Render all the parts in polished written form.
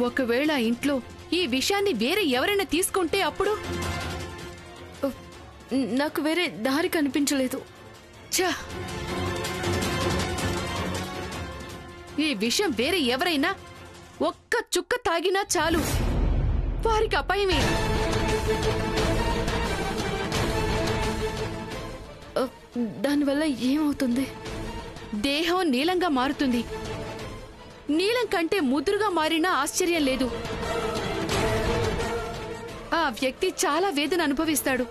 ఒకవేళ ఇంట్లో ఈ విషయాన్ని వేరే ఎవరైనా తీసుకుంటే అప్పుడు నాకు వేరే దారి కనిపించలేదు. ఛా, ఈ విషయం వేరే ఎవరైనా ఒక్క చుక్క తాగినా చాలు, వారికి అపాయమే. దానివల్ల ఏమవుతుంది? దేహం నీలంగా మారుతుంది. నీలం కంటే ముదురుగా మారినా ఆశ్చర్యం లేదు. ఆ వ్యక్తి చాలా వేదన అనుభవిస్తాడు.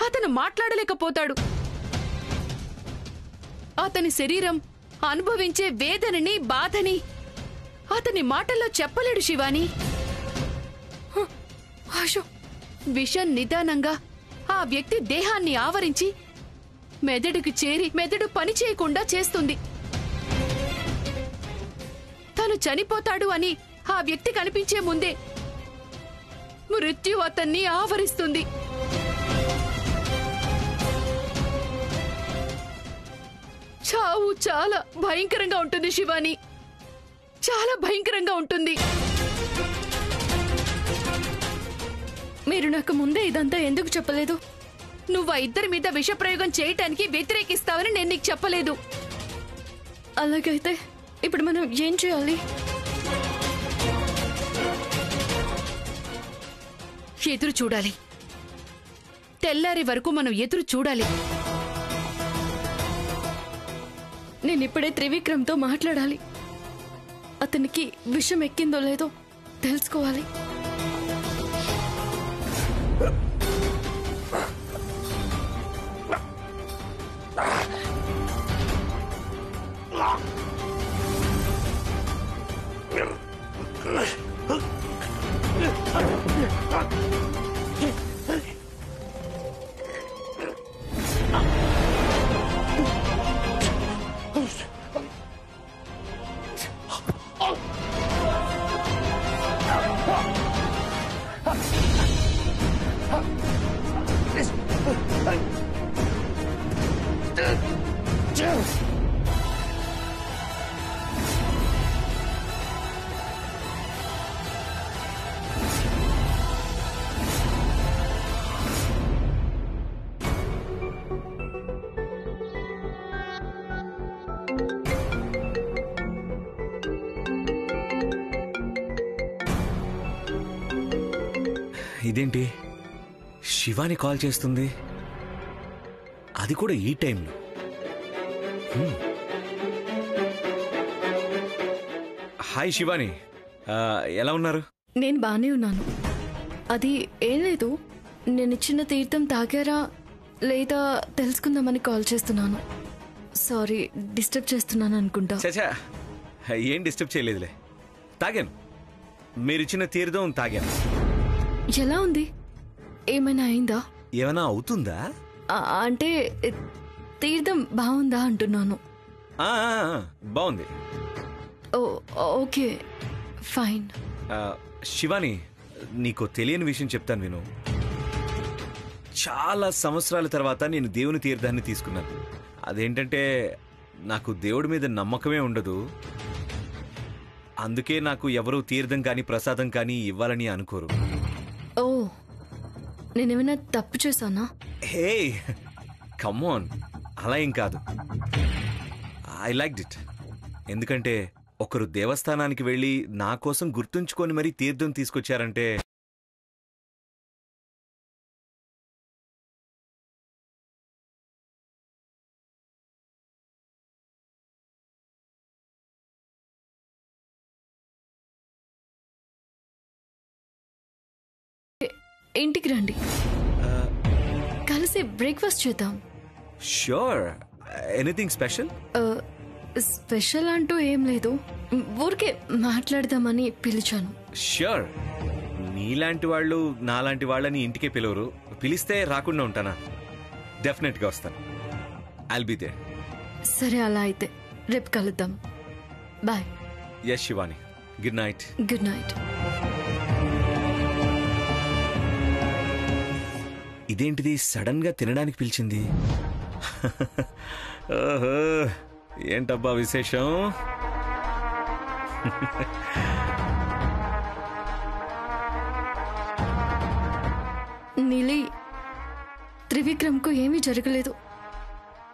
అతను మాట్లాడలేకపోతాడు. అతని శరీరం అనుభవించే వేదనని, బాధని అతని మాటల్లో చెప్పలేడు శివాని. విషం నిదానంగా ఆ వ్యక్తి దేహాన్ని ఆవరించి మెదడుకు చేరి మెదడు పని చేయకుండా చేస్తుంది. తను చనిపోతాడు అని ఆ వ్యక్తి కనిపించే ముందే మృత్యు అతన్ని ఆవరిస్తుంది. చావు చాలా భయంకరంగా ఉంటుంది శివాని, చాలా భయంకరంగా ఉంటుంది. మీరు నాకు ముందే ఇదంతా ఎందుకు చెప్పలేదు? నువ్వు ఆ ఇద్దరి మీద విషప్రయోగం చేయటానికి వ్యతిరేకిస్తావని నేను నీకు చెప్పలేదు. అలాగైతే ఇప్పుడు మనం ఏం చేయాలి? ఎదురు చూడాలి. తెల్లారి వరకు మనం ఎదురు చూడాలి. నేనిప్పుడే త్రివిక్రమ్తో మాట్లాడాలి. అతనికి విషం ఎక్కిందో లేదో తెలుసుకోవాలి. ఇదేంటి, శివాని కాల్ చేస్తుంది, అది కూడా ఈ టైంలో? హాయ్ శివాని, ఎలా ఉన్నారు? నేను బానే ఉన్నాను. అది ఏం లేదు, నేను ఇచ్చిన తీర్థం తాగారా లేదా తెలుసుకుందామని కాల్ చేస్తున్నాను. సారీ, డిస్టర్బ్ చేస్తున్నాను అనుకుంటా. చచా, ఏం డిస్టర్బ్ చేయలేదులే. తాగాను, మీరిచ్చిన తీర్థం తాగాను. ఎలా ఉంది? ఏమైనా అయిందా? ఏమైనా అవుతుందా అంటే తీర్థం బాగుందా అంటున్నాను. బాగుంది. Okay, fine. శివాని, నీకు తెలియని విషయం చెప్తాను విను. చాలా సంవత్సరాల తర్వాత నేను దేవుని తీర్థాన్ని తీసుకున్నాను. అదేంటంటే నాకు దేవుడి మీద నమ్మకమే ఉండదు. అందుకే నాకు ఎవరూ తీర్థం కానీ ప్రసాదం కానీ ఇవ్వాలని అనుకోరు. ఓ, నేనేమైనా తప్పు చేశానా? హే, కమ్ ఆన్, అలా ఏం కాదు. I like it. ఎందుకంటే ఒకరు దేవస్థానానికి వెళ్ళి నా కోసం గుర్తుంచుకొని మరీ తీర్థం తీసుకొచ్చారంటే ఇంటికి రండి, కలిసి బ్రేక్ఫాస్ట్ చేద్దాం. ష్యూర్. Anything special? స్పెషల్ అంటూ ఏం లేదు, ఊరికే మాట్లాడదామని పిలిచాను. ష్యూర్. నీలాంటి వాళ్ళు నాలాంటి వాళ్ళని ఇంటికే పిలవరు. పిలిస్తే రాకుండా ఉంటానా? డెఫినెట్గా వస్తాను. I'll be there. సరే, అలా అయితే రేపు కలుద్దాం. Bye. Yes Shivani, good night. Good night. ఇదేంటిది, సడన్ గా తినడానికి పిలిచింది? ఓహో, ఏంటబ్బా విశేషం? నీలి, త్రివిక్రమ్కు ఏమీ జరగలేదు.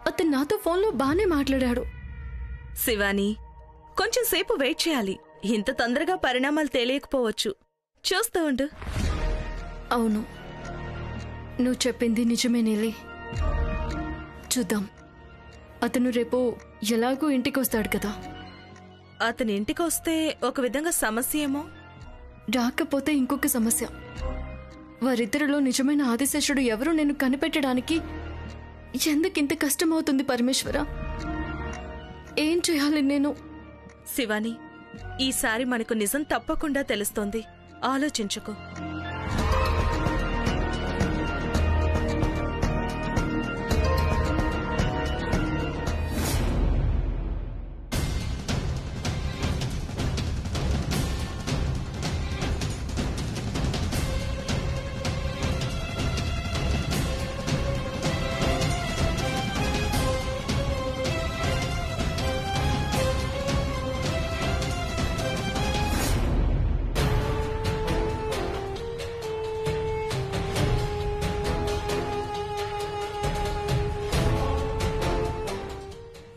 అతను నాతో ఫోన్లో బానే మాట్లాడాడు. శివాని, కొంచెం సేపు వెయిట్ చేయాలి. ఇంత తొందరగా పరిణామాలు తెలియకపోవచ్చు. చూస్తూ ఉండు. అవును, నువ్వు చెప్పింది నిజమే నీలి. చూద్దాం. అతను రేపు ఎలాగూ ఇంటికి వస్తాడు కదా. అతని ఇంటికి వస్తే ఒక విధంగా సమస్య ఏమో. రాకపోతే ఇంకొక సమస్య. వారిద్దరిలో నిజమైన ఆదిశేషుడు ఎవరో నేను కనిపెట్టడానికి ఎందుకింత కష్టమవుతుంది పరమేశ్వర? ఏం చేయాలి నేను? శివాని, ఈసారి మనకు నిజం తప్పకుండా తెలుస్తోంది. ఆలోచించుకో.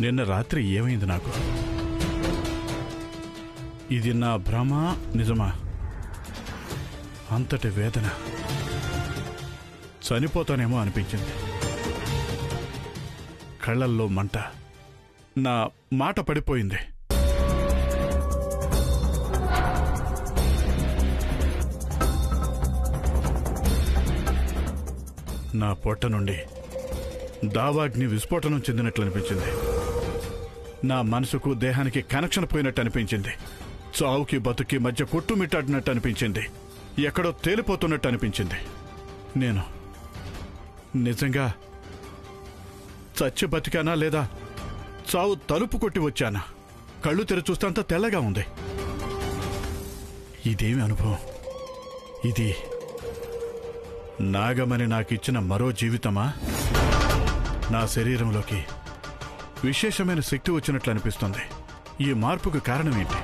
నిన్న రాత్రి ఏమైంది నాకు? ఇది నా భ్రమ నిజమా? అంతటి వేదన. చనిపోతానేమో అనిపించింది. కళ్ళల్లో మంట. నా మాట పడిపోయింది. నా పొట్ట నుండి దావాగ్ని విస్ఫోటనం చెందినట్లు అనిపించింది. నా మనసుకు దేహానికి కనెక్షన్ పోయినట్టు అనిపించింది. చావుకి బతుకి మధ్య కొట్టుమిట్టాడినట్టు అనిపించింది. ఎక్కడో తేలిపోతున్నట్టు అనిపించింది. నేను నిజంగా చచ్చి బతికానా లేదా చావు తలుపు కొట్టి వచ్చానా? కళ్ళు తెరి చూస్తే అంతా తెల్లగా ఉంది. ఇదేమి అనుభవం? ఇది నాగమని నాకిచ్చిన మరో జీవితమా? నా శరీరంలోకి విశేషమైన శక్తి వచ్చినట్లు అనిపిస్తుంది. ఈ మార్పుకు కారణమేంటి?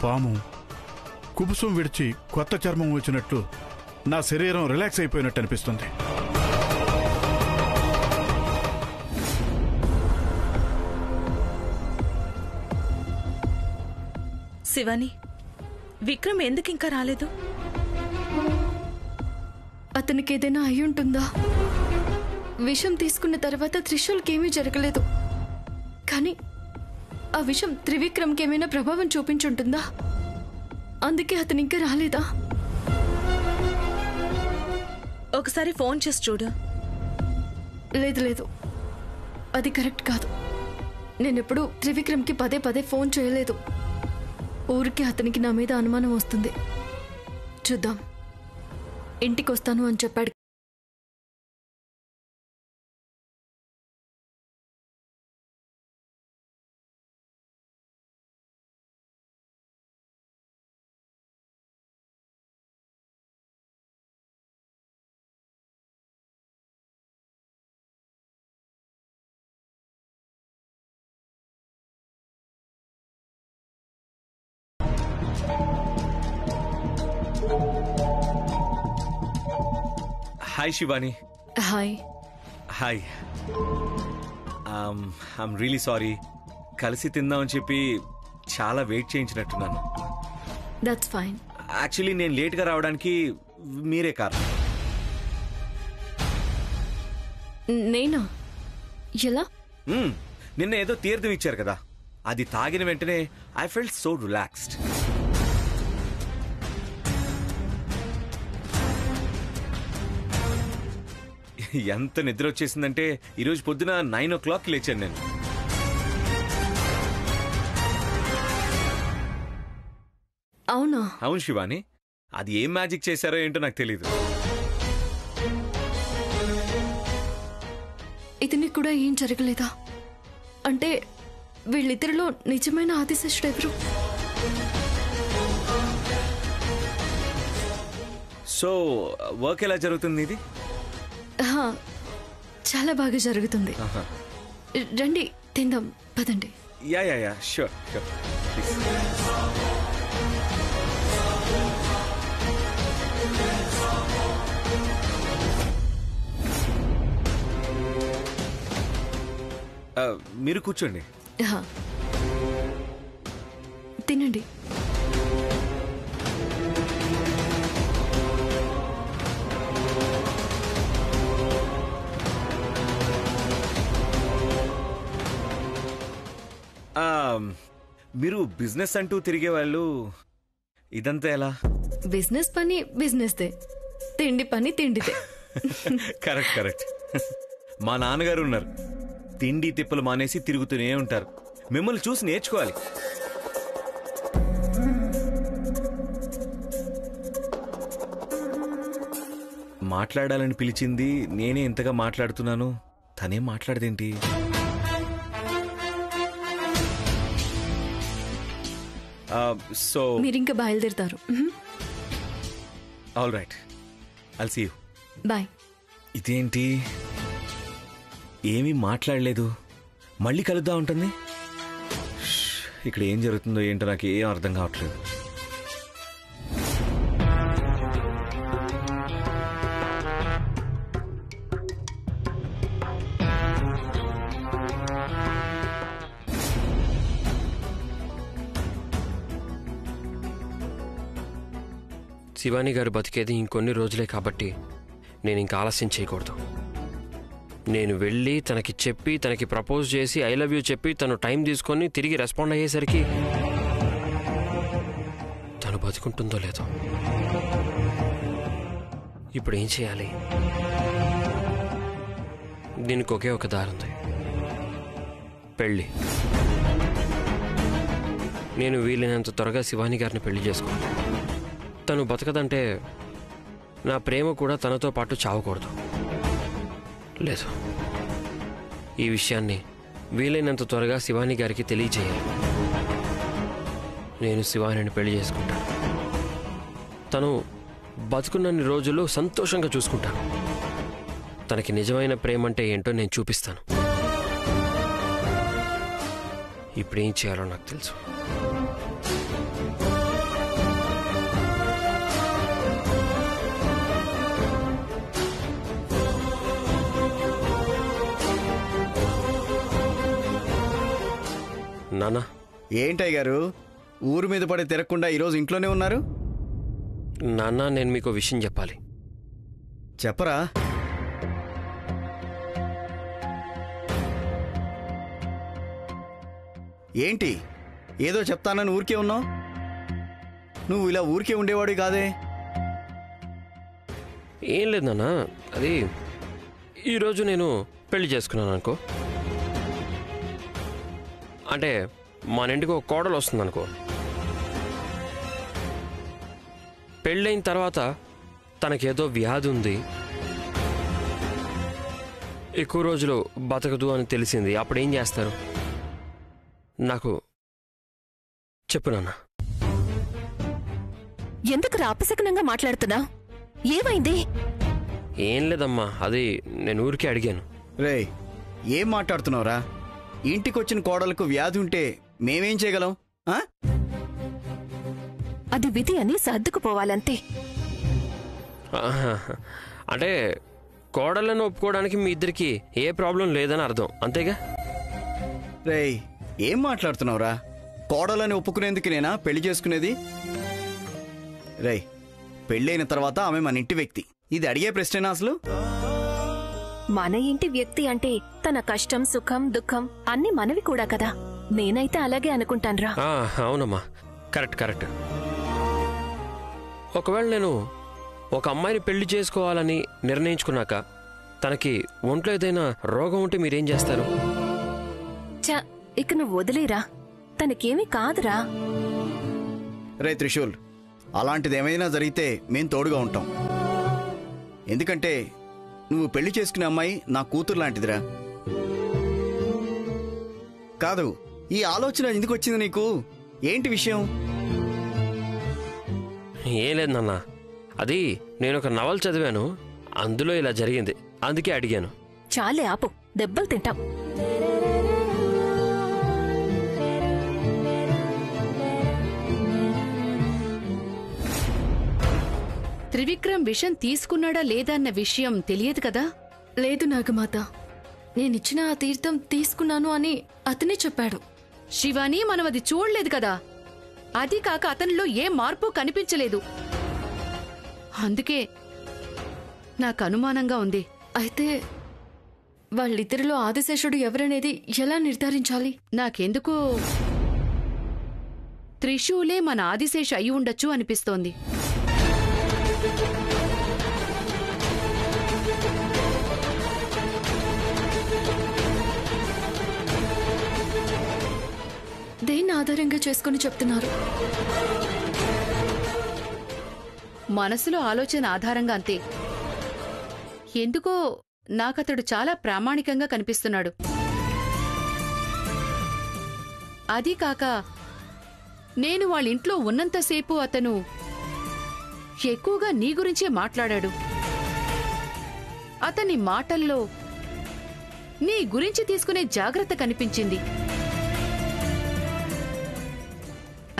పాము కుబుసం విడిచి కొత్త చర్మం వచ్చినట్లు నా శరీరం రిలాక్స్ అయిపోయినట్టు అనిపిస్తుంది. శివాని, విక్రమ్ ఎందుకింకా రాలేదు? అతనికి ఏదైనా అయి ఉంటుందా? విషం తీసుకున్న తర్వాత త్రిశూల్కేమీ జరగలేదు, కానీ ఆ విషం త్రివిక్రమ్కి ఏమైనా ప్రభావం చూపించుంటుందా? అందుకే అతను ఇంకా రాలేదా? ఒకసారి ఫోన్ చేసి చూడు. లేదు లేదు, అది కరెక్ట్ కాదు. నేనెప్పుడు త్రివిక్రమ్కి పదే పదే ఫోన్ చేయలేదు. ఊరికి అతనికి నా మీద అనుమానం వస్తుంది. చూద్దాం. ఇంటికి వస్తాను అని చెప్పాడు. Hi Shivani. Hi. Hi. I'm really sorry. కలిసి తిందామని చెప్పి చాలా వెయిట్ చేయించినట్టున్నాను. That's fine. యాక్చువల్లీ నేను లేట్గా రావడానికి మీరే కారణం. నేనా? ఎలా? నిన్న ఏదో తీర్థం ఇచ్చారు కదా, అది తాగిన వెంటనే ఐ ఫెల్ట్ సో రిలాక్స్డ్. ఎంత నిద్ర వచ్చేసిందంటే ఈరోజు పొద్దున 9 o'clock లేచాను నేను. అవునా? అవును శివాని, అది ఏం మ్యాజిక్ చేశారో ఏంటో నాకు తెలీదు. ఇతనికి కూడా ఏం జరగలేదా? అంటే వీళ్ళిద్దరిలో నిజమైన ఆదిశేషుడు ఎవరు? సో వర్క్ ఎలా జరుగుతుంది ఇది? చాలా బాగా జరుగుతుంది. రండి తిందాం, పదండి. Yeah yeah yeah, sure sure. మీరు కూర్చోండి. హా. తినండి. మీరు బిజినెస్ అంటూ తిరిగే వాళ్ళు ఇదంతా ఎలా? బిజినెస్ పని బిజినెస్దే, తిండి పని తిండితే. Correct correct. మా నాన్నగారు ఉన్నారు, తిండి తిప్పలు మానేసి తిరుగుతూనే ఉంటారు. మిమ్మల్ని చూసి నేర్చుకోవాలి. మాట్లాడాలని పిలిచింది నేనే ఎంతగా మాట్లాడుతున్నాను, తనేం మాట్లాడదేంటి? సో మీరింకా బయలుదేరుతారు. All right, I'll see you. Bye. ఇదేంటి ఏమీ మాట్లాడలేదు, మళ్ళీ కలుద్దాం ఉంటుంది. ఇక్కడ ఏం జరుగుతుందో ఏంటో నాకు ఏం అర్థం కావట్లేదు. శివాని గారు బతికేది ఇంకొన్ని రోజులే కాబట్టి నేను ఇంకా ఆలస్యం చేయకూడదు. నేను వెళ్ళి తనకి చెప్పి, తనకి ప్రపోజ్ చేసి ఐ లవ్ యూ చెప్పి తను టైం తీసుకొని తిరిగి రెస్పాండ్ అయ్యేసరికి తను బతుకుంటుందో లేదో. ఇప్పుడు ఏం చేయాలి? దీనికి ఒకే ఒక దారి ఉంది, పెళ్ళి. నేను వీలైనంత త్వరగా శివాని గారిని పెళ్లి చేసుకోవాలి. తను బతకదంటే నా ప్రేమ కూడా తనతో పాటు చావకూడదు. లేదు, ఈ విషయాన్ని వీలైనంత త్వరగా శివాని గారికి తెలియజేయాలి. నేను శివానిని పెళ్లి చేసుకుంటాను. తను బతుకున్నన్ని రోజులు సంతోషంగా చూసుకుంటాను. తనకి నిజమైన ప్రేమ అంటే ఏంటో నేను చూపిస్తాను. ఇప్పుడేం చేయాలో నాకు తెలుసు. నానా. ఏంటయ్య గారు, ఊరు మీద పడి తిరగకుండా ఈరోజు ఇంట్లోనే ఉన్నారు? నాన్న, నేను మీకు విషయం చెప్పాలి. చెప్పరా? ఏంటి ఏదో చెప్తానని ఊరికే ఉన్నావు? నువ్వు ఇలా ఊరికే ఉండేవాడు కాదే. ఏం లేదు నాన్న, అది ఈరోజు నేను పెళ్లి చేసుకున్నాను అనుకో. అంటే మన ఇంటికి ఒక కోడలు వస్తుంది అనుకో. పెళ్ళైన తర్వాత తనకేదో వ్యాధి ఉంది, ఎక్కువ రోజులు బతకదు అని తెలిసింది. అప్పుడేం చేస్తారు? నాకు చెప్పు నాన్న. ఎందుకు అపశకునంగా మాట్లాడుతున్నా? ఏమైంది? ఏం లేదమ్మా, అది నేను ఊరికే అడిగాను. రే, ఏం మాట్లాడుతున్నావురా? ఇంటికొచ్చిన కోడలకు వ్యాధి ఉంటే మేమేం చేయగలం? అది విధి అని సర్దుకుపోవాలంతే. అంటే కోడళ్ళను ఒప్పుకోవడానికి మీ ఇద్దరికి ఏ ప్రాబ్లం లేదని అర్థం, అంతేగా? రే, ఏం మాట్లాడుతున్నావురా? కోడలని ఒప్పుకునేందుకు నేనా పెళ్లి చేసుకునేది? రే, పెళ్ళైన తర్వాత ఆమె మన ఇంటి వ్యక్తి. ఇది అడిగే ప్రశ్నేనా అసలు? మన ఇంటి వ్యక్తి అంటే తన కష్టం, సుఖం, దుఃఖం అన్ని మనవి కూడా కదా. నేనైతే అలాగే అనుకుంటాన్రా. అవునమ్మా, కరెక్ట్ కరెక్ట్. ఒకవేళ నేను ఒక అమ్మాయిని పెళ్లి చేసుకోవాలని నిర్ణయించుకున్నాక తనకి ఒంట్లో ఏదైనా రోగం ఉంటే మీరేం చేస్తారు? ఇక నువ్వు వదిలేరా, తనకేమీ కాదురా. రే త్రిశూల్, అలాంటిది ఏమైనా జరిగితే మేం తోడుగా ఉంటాం. ఎందుకంటే నువ్వు పెళ్లి చేసుకునే అమ్మాయి నా కూతురు లాంటిదిరా. కాదు, ఈ ఆలోచన ఎందుకు వచ్చింది నీకు? ఏంటి విషయం? ఏం లేదు నాన్న, అది నేను ఒక నవల చదివాను, అందులో ఇలా జరిగింది, అందుకే అడిగాను. చాలే ఆపు, దెబ్బలు తింటాం. త్రివిక్రమ్ విషం తీసుకున్నాడా లేదా అన్న విషయం తెలియదు కదా? లేదు నాగమాత, నేనిచ్చిన ఆ తీర్థం తీసుకున్నాను అని అతనే చెప్పాడు. శివాని, మనం అది చూడలేదు కదా. అది కాక అతనిలో ఏ మార్పు కనిపించలేదు. అందుకే నాకు అనుమానంగా ఉంది. అయితే వాళ్ళిద్దరిలో ఆదిశేషుడు ఎవరనేది ఎలా నిర్ధారించాలి? నాకెందుకో త్రిశూలే మన ఆదిశేష అయి ఉండొచ్చు అనిపిస్తోంది. దేన్ని ఆధారంగా చేసుకుని చెప్తున్నారు? మనసులో ఆలోచన ఆధారంగా అంతే. ఎందుకో నాకతడు చాలా ప్రామాణికంగా కనిపిస్తున్నాడు. అదీ కాక నేను వాళ్ళింట్లో ఉన్నంతసేపు అతను ఎక్కువగా నీ గురించే మాట్లాడాడు. అతని మాటల్లో నీ గురించి తీసుకునే జాగ్రత్త కనిపించింది.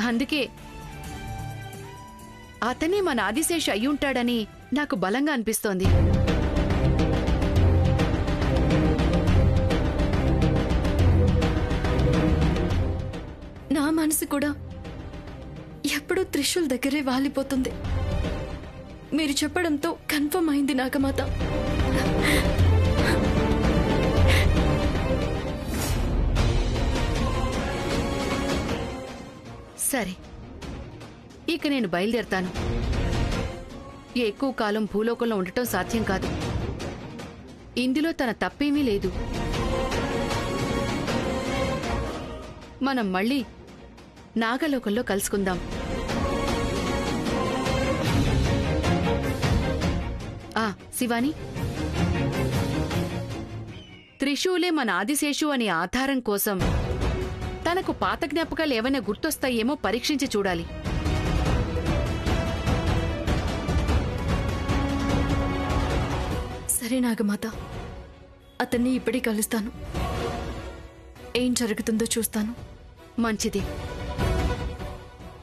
అందుకే అతనే మన ఆదిశేష అయ్యుంటాడని నాకు బలంగా అనిపిస్తోంది. నా మనసు కూడా ఎప్పుడూ త్రిశూల్ దగ్గరే వాలిపోతుంది. మీరు చెప్పడంతో కన్ఫర్మ్ అయింది నాగమాత. సరే, ఇక నేను బయలుదేరతాను. ఎక్కువ కాలం భూలోకంలో ఉండటం సాధ్యం కాదు. ఇందులో తన తప్పేమీ లేదు. మనం మళ్ళీ నాగలోకంలో కలుసుకుందాం. శివాని, త్రిశూలే మన ఆదిశేషు అనే ఆధారం కోసం తనకు పాత జ్ఞాపకాలు ఏమైనా గుర్తొస్తాయేమో పరీక్షించి చూడాలి. సరే నాగమాత, అతన్ని ఇప్పుడే కలుస్తాను. ఏం జరుగుతుందో చూస్తాను. మంచిది.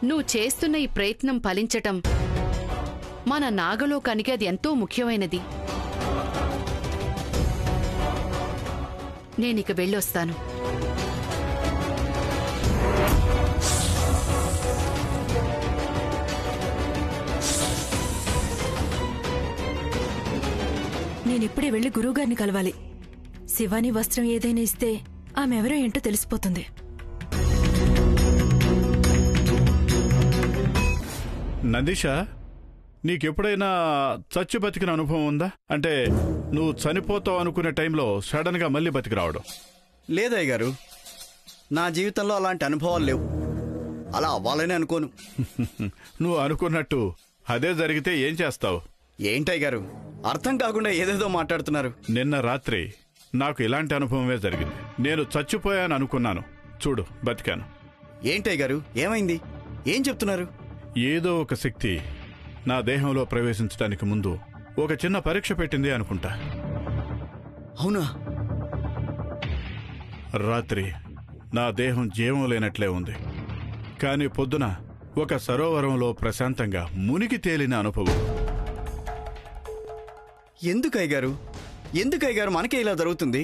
నువ్వు చేస్తున్న ఈ ప్రయత్నం ఫలించటం మన నాగలోకానికి అది ఎంతో ముఖ్యమైనది. నేనిక వెళ్ళొస్తాను. నేనిప్పుడే వెళ్లి గురువుగారిని కలవాలి. శివాని వస్త్రం ఏదైనా ఇస్తే ఆమెవరో ఏంటో తెలిసిపోతుంది. నందీష, నీకెప్పుడైనా చచ్చి బతికిన అనుభవం ఉందా? అంటే నువ్వు చనిపోతావు అనుకునే టైంలో సడన్ గా మళ్ళీ బతికి రావడం. లేదయ్య గారు, నా జీవితంలో అలాంటి అనుభవాలు లేవు. అలా అవ్వాలని అనుకోను. నువ్వు అనుకున్నట్టు అదే జరిగితే ఏం చేస్తావు? ఏంటయ్య గారు, అర్థం కాకుండా ఏదేదో మాట్లాడుతున్నారు. నిన్న రాత్రి నాకు ఇలాంటి అనుభవమే జరిగింది. నేను చచ్చిపోయాను అనుకున్నాను. చూడు, బతికాను. ఏంటయ్య గారు, ఏమైంది? ఏం చెప్తున్నారు? ఏదో ఒక శక్తి నా దేహంలో ప్రవేశించడానికి ముందు ఒక చిన్న పరీక్ష పెట్టింది అనుకుంటా. అవునా? రాత్రి నా దేహం జీవం లేనట్లే ఉంది. కాని పొద్దున ఒక సరోవరంలో ప్రశాంతంగా మునిగి తేలిన అనుభవం. ఎందుకయ్య గారు మనకే ఇలా జరుగుతుంది?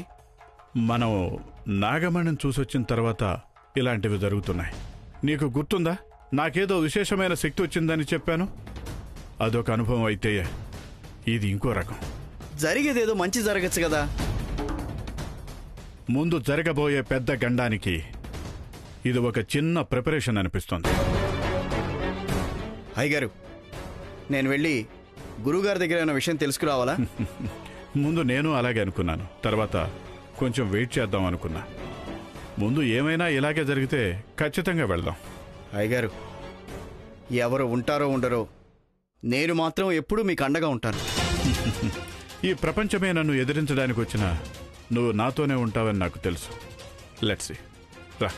మనం నాగమణిని చూసొచ్చిన తర్వాత ఇలాంటివి జరుగుతున్నాయి. నీకు గుర్తుందా, నాకేదో విశేషమైన శక్తి వచ్చిందని చెప్పాను? అదొక అనుభవం అయితే ఇది ఇంకో రకం. జరిగేదేదో మంచి జరగచ్చు కదా. ముందు జరగబోయే పెద్ద గండానికి ఇది ఒక చిన్న ప్రిపరేషన్ అనిపిస్తోంది. అయ్యగారు, నేను వెళ్ళి గురువుగారి దగ్గర ఉన్న విషయం తెలుసుకురావాలా? ముందు నేను అలాగే అనుకున్నాను. తర్వాత కొంచెం వెయిట్ చేద్దాం అనుకున్నా. ముందు ఏమైనా ఇలాగే జరిగితే ఖచ్చితంగా వెళ్దాం. అయ్యగారు, ఎవరు ఉంటారో ఉండరో, నేను మాత్రం ఎప్పుడూ మీకు అండగా ఉంటాను. ఈ ప్రపంచమే నన్ను ఎదిరించడానికి వచ్చినా నువ్వు నాతోనే ఉంటావని నాకు తెలుసు. Let's see. రా.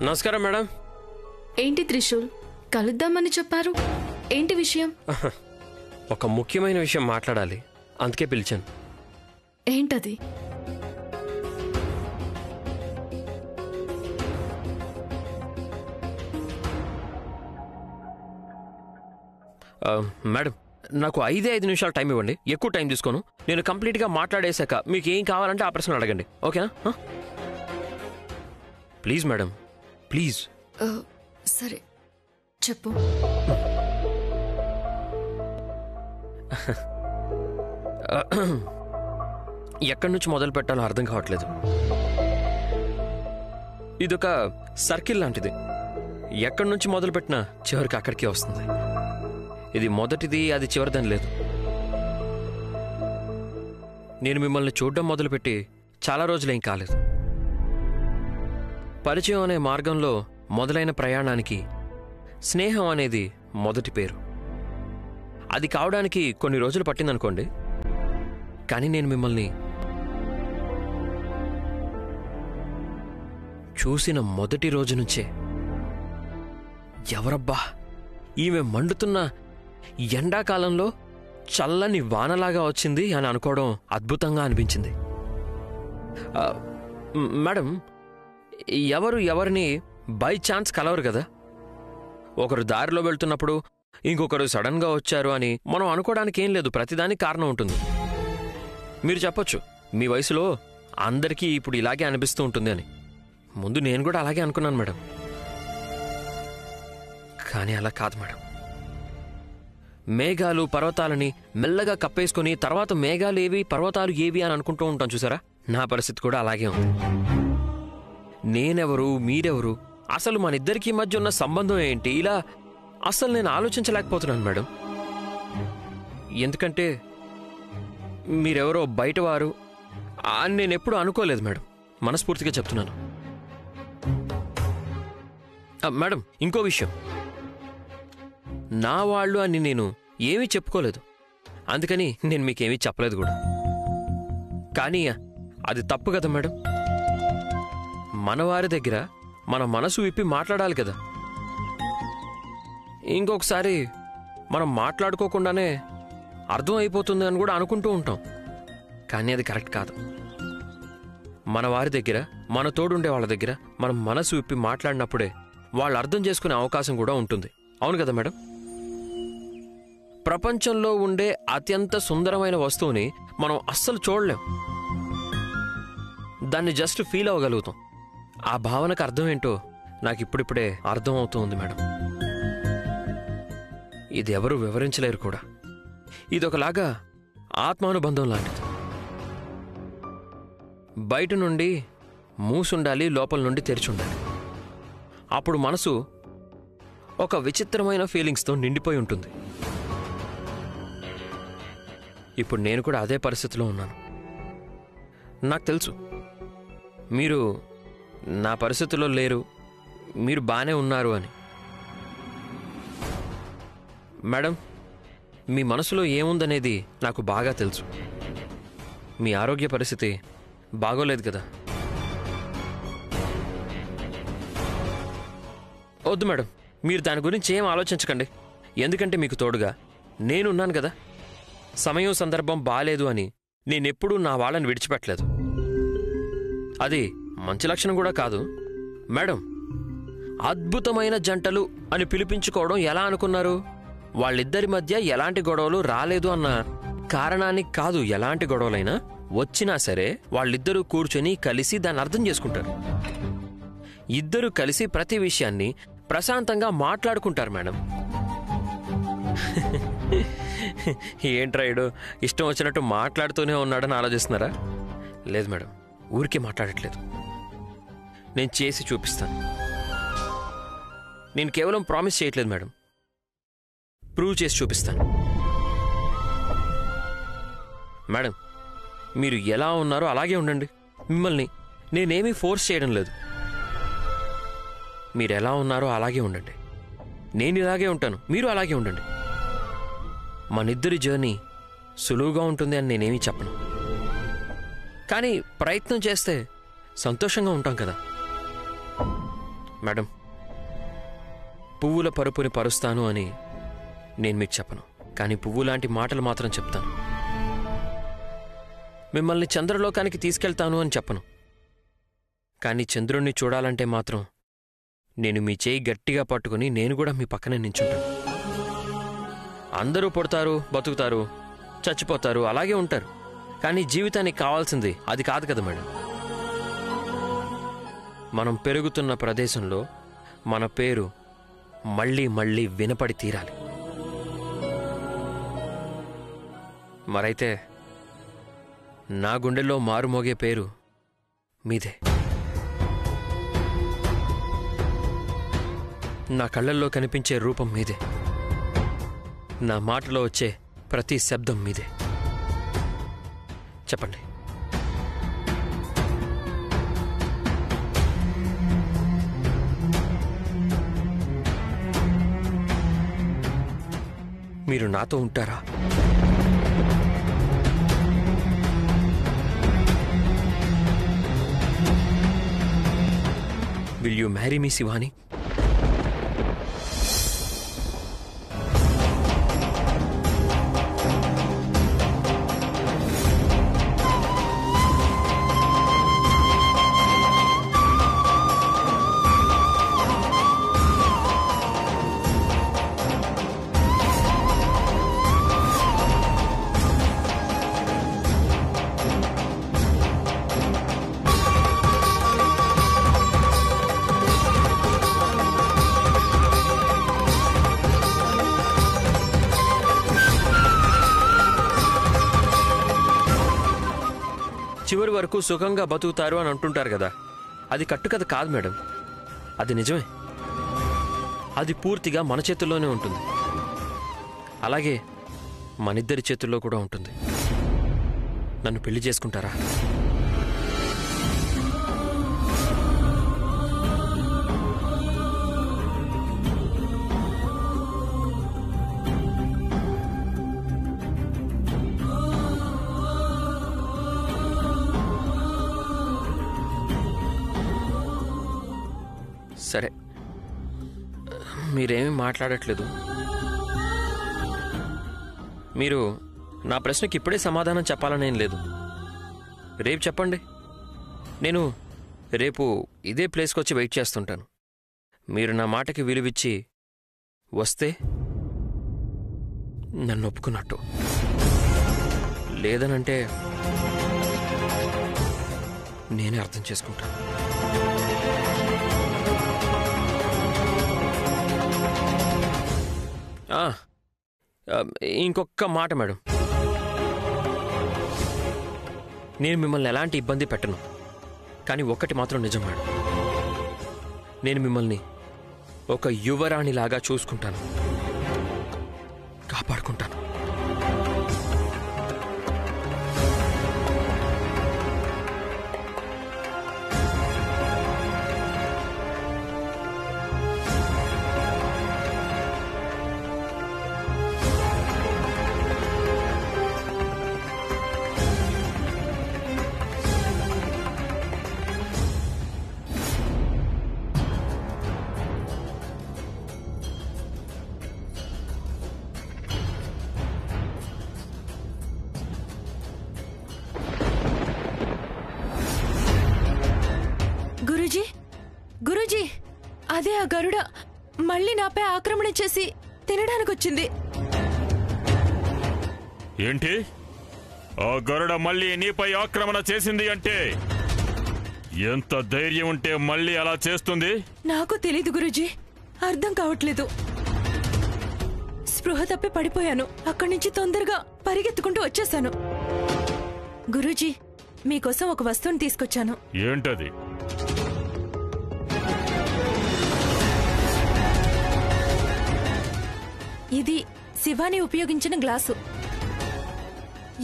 నమస్కారం మేడం. ఏంటి త్రిశూల్, కలుద్దామని చెప్పారు, ఏంటి విషయం? ఒక ముఖ్యమైన విషయం మాట్లాడాలి, అందుకే పిలిచాను. ఏంటది? మేడం, నాకు 5 నిమిషాలు టైం ఇవ్వండి, ఎక్కువ టైం తీసుకోను. నేను కంప్లీట్గా మాట్లాడేశాక మీకు ఏం కావాలంటే ఆ ప్రశ్నలు అడగండి, ఓకేనా? Please madam, please. సరే చెప్పు. ఎక్కడి నుంచి మొదలు పెట్టాలో అర్థం కావట్లేదు. ఇదొక సర్కిల్ లాంటిది, ఎక్కడి నుంచి మొదలు పెట్టినా చివరికి అక్కడికే వస్తుంది. ఇది మొదటిది, అది చివరిదని లేదు. నేను మిమ్మల్ని చూడడం మొదలుపెట్టి చాలా రోజులేం కాలేదు. పరిచయం అనే మార్గంలో మొదలైన ప్రయాణానికి స్నేహం అనేది మొదటి పేరు. అది కావడానికి కొన్ని రోజులు పట్టిందనుకోండి, కానీ నేను మిమ్మల్ని చూసిన మొదటి రోజు నుంచే ఎవరబ్బా ఈమె మండుతున్న ఎండాకాలంలో చల్లని వానలాగా వచ్చింది అని అనుకోవడం అద్భుతంగా అనిపించింది. మేడం, ఎవరు ఎవరిని బై ఛాన్స్ కలవరు కదా. ఒకరు దారిలో వెళ్తున్నప్పుడు ఇంకొకరు సడన్గా వచ్చారు అని మనం అనుకోవడానికి ఏం లేదు, ప్రతిదానికి కారణం ఉంటుంది. మీరు చెప్పొచ్చు, మీ వయసులో అందరికీ ఇప్పుడు ఇలాగే అనిపిస్తూ ఉంటుంది అని. ముందు నేను కూడా అలాగే అనుకున్నాను మేడం, కానీ అలా కాదు మేడం. మేఘాలు పర్వతాలని మెల్లగా కప్పేసుకుని తర్వాత మేఘాలు ఏవి పర్వతాలు ఏవి అని అనుకుంటూ ఉంటాం చూసారా, నా పరిస్థితి కూడా అలాగే ఉంది. నేనెవరు, మీరెవరు, అసలు మన ఇద్దరికీ మధ్య ఉన్న సంబంధం ఏంటి, ఇలా అసలు నేను ఆలోచించలేకపోతున్నాను మేడం. ఎందుకంటే మీరెవరో బయటవారు అని నేనెప్పుడు అనుకోలేదు మేడం, మనస్ఫూర్తిగా చెప్తున్నాను. మేడం, ఇంకో విషయం, నా వాళ్ళు అని నేను ఏమీ చెప్పుకోలేదు, అందుకని నేను మీకేమీ చెప్పలేదు కూడా. కానీ అది తప్పు కదా మేడం. మన వారి దగ్గర మన మనసు విప్పి మాట్లాడాలి కదా. ఇంకొకసారి మనం మాట్లాడుకోకుండానే అర్థం అయిపోతుంది అని కూడా అనుకుంటూ ఉంటాం, కానీ అది కరెక్ట్ కాదు. మన వారి దగ్గర, మన తోడుండే వాళ్ళ దగ్గర మనం మనసు విప్పి మాట్లాడినప్పుడే వాళ్ళు అర్థం చేసుకునే అవకాశం కూడా ఉంటుంది. అవును కదా మేడం? ప్రపంచంలో ఉండే అత్యంత సుందరమైన వస్తువుని మనం అస్సలు చూడలేం, దాన్ని జస్ట్ ఫీల్ అవ్వగలుగుతాం. ఆ భావనకు అర్థం ఏంటో నాకు ఇప్పుడిప్పుడే అర్థం అవుతుంది మేడం. ఇది ఎవరు వివరించలేరు కూడా. ఇదొకలాగా ఆత్మానుబంధం లాంటిది. బయట నుండి మూసుండాలి, లోపల నుండి తెరిచుండాలి. అప్పుడు మనసు ఒక విచిత్రమైన ఫీలింగ్స్తో నిండిపోయి ఉంటుంది. ఇప్పుడు నేను కూడా అదే పరిస్థితిలో ఉన్నాను. నాకు తెలుసు మీరు నా పరిస్థితిలో లేరు, మీరు బాగానే ఉన్నారు అని. మేడం, మీ మనసులో ఏముందనేది నాకు బాగా తెలుసు. మీ ఆరోగ్య పరిస్థితి బాగోలేదు కదా. వద్దు మేడం, మీరు దాని గురించి ఏం ఆలోచించకండి. ఎందుకంటే మీకు తోడుగా నేనున్నాను కదా. సమయం సందర్భం బాలేదు అని నేనెప్పుడూ నా వాళ్ళని విడిచిపెట్టలేదు. అది మంచి లక్షణం కూడా కాదు. మేడం, అద్భుతమైన జంటలు అని పిలిపించుకోవడం ఎలా అనుకున్నారు? వాళ్ళిద్దరి మధ్య ఎలాంటి గొడవలు రాలేదు అన్న కారణానికి కాదు. ఎలాంటి గొడవలైనా వచ్చినా సరే వాళ్ళిద్దరూ కూర్చొని కలిసి దాన్ని అర్థం చేసుకుంటారు. ఇద్దరూ కలిసి ప్రతి విషయాన్ని ప్రశాంతంగా మాట్లాడుకుంటారు మేడం. ఏంట్రాయుడు ఇష్టం వచ్చినట్టు మాట్లాడుతూనే ఉన్నాడని ఆలోచిస్తున్నారా? లేదు మేడం, ఊరికే మాట్లాడట్లేదు. నేను చేసి చూపిస్తాను. నేను కేవలం ప్రామిస్ చేయట్లేదు మేడం, ప్రూవ్ చేసి చూపిస్తాను. మేడం, మీరు ఎలా ఉన్నారో అలాగే ఉండండి. మిమ్మల్ని నేనేమీ ఫోర్స్ చేయడం లేదు. మీరు ఎలా ఉన్నారో అలాగే ఉండండి. నేను ఇలాగే ఉంటాను, మీరు అలాగే ఉండండి. మనిద్దరి జర్నీ సులువుగా ఉంటుంది అని నేనేమీ చెప్పను, కానీ ప్రయత్నం చేస్తే సంతోషంగా ఉంటాం కదా. మేడం, పువ్వుల పరుపుని పరుస్తాను అని నేను మీకు చెప్పను, కానీ పువ్వు లాంటి మాటలు మాత్రం చెప్తాను. మిమ్మల్ని చంద్రలోకానికి తీసుకెళ్తాను అని చెప్పను, కానీ చంద్రుణ్ణి చూడాలంటే మాత్రం నేను మీ చేయి గట్టిగా పట్టుకుని నేను కూడా మీ పక్కనే నించుంటాను. అందరూ పుడతారు, బతుకుతారు, చచ్చిపోతారు, అలాగే ఉంటారు. కానీ జీవితానికి కావాల్సింది అది కాదు కదా మేడం. మనం పెరుగుతున్న ప్రదేశంలో మన పేరు మళ్ళీ మళ్ళీ వినపడి తీరాలి. మరైతే నా గుండెల్లో మారుమోగే పేరు మీదే. నా కళ్ళల్లో కనిపించే రూపం మీదే. నా మాటలో వచ్చే ప్రతి శబ్దం మీదే. చెప్పండి. మీరు నాతో ఉంటారా? Will you marry me, Shivani? చివరి వరకు సుఖంగా బతుకుతారు అని అంటుంటారు కదా, అది కట్టుకథ కాదు మేడం, అది నిజమే. అది పూర్తిగా మన చేతుల్లోనే ఉంటుంది. అలాగే మనిద్దరి చేతుల్లో కూడా ఉంటుంది. నన్ను పెళ్లి చేసుకుంటారా? సరే, మీరేమీ మాట్లాడట్లేదు. మీరు నా ప్రశ్నకి ఇప్పుడే సమాధానం చెప్పాలనేం లేదు. రేపు చెప్పండి. నేను రేపు ఇదే ప్లేస్కి వచ్చి వెయిట్ చేస్తుంటాను. మీరు నా మాటకి విలువిచ్చి వస్తే నన్ను ఒప్పుకున్నట్టు, లేదనంటే నేనే అర్థం చేసుకుంటాను. ఇంకొక మాట మేడం, నేను మిమ్మల్ని ఎలాంటి ఇబ్బంది పెట్టను. కానీ ఒక్కటి మాత్రం నిజం మేడం, నేను మిమ్మల్ని ఒక యువరాణిలాగా చూసుకుంటాను, కాపాడుకుంటాను. గురూజీ, అదే ఆ గరుడ మళ్ళీ నాపై ఆక్రమణ చేసి తినడానికొచ్చింది. ఏంటి? ఆ గరుడ మళ్ళీ నీపై ఆక్రమణ చేసింది అంటే ఎంత ధైర్యం ఉంటే మళ్ళీ అలా చేస్తుంది? నాకు తెలీదు గురూజీ, అర్థం కావట్లేదు. స్పృహ తప్పి పడిపోయాను. అక్కడి నుంచి తొందరగా పరిగెత్తుకుంటూ వచ్చేశాను. గురూజీ, మీకోసం ఒక వస్తువుని తీసుకొచ్చాను. ఏంటది? ఇది శివాని ఉపయోగించిన గ్లాసు.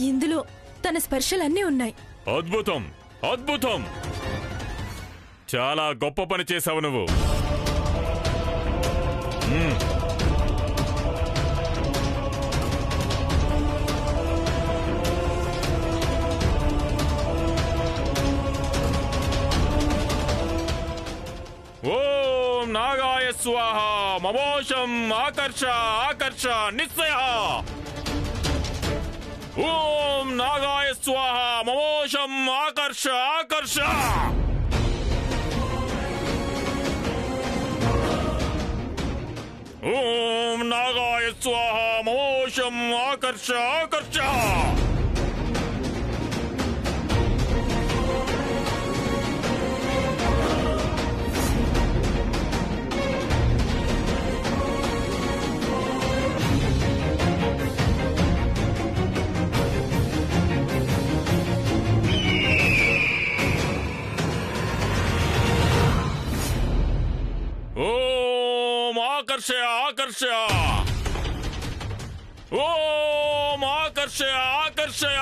ఇందులో తన స్పర్శలన్నీ ఉన్నాయి. అద్భుతం, అద్భుతం! చాలా గొప్ప పని చేశావు నువ్వు. ఓం స్వాహ మమోషం ఆకర్ష ఆకర్ష నిశ్చయ. ఓం నాగాయ స్వాహ మమోషం ఆకర్ష ఆకర్ష. ఓం నాగాయ స్వాహ మమోషం ఆకర్ష ఆకర్ష. ఓం ఆకర్షయ ఆకర్షయ. ఓం ఆకర్షయ ఆకర్షయ.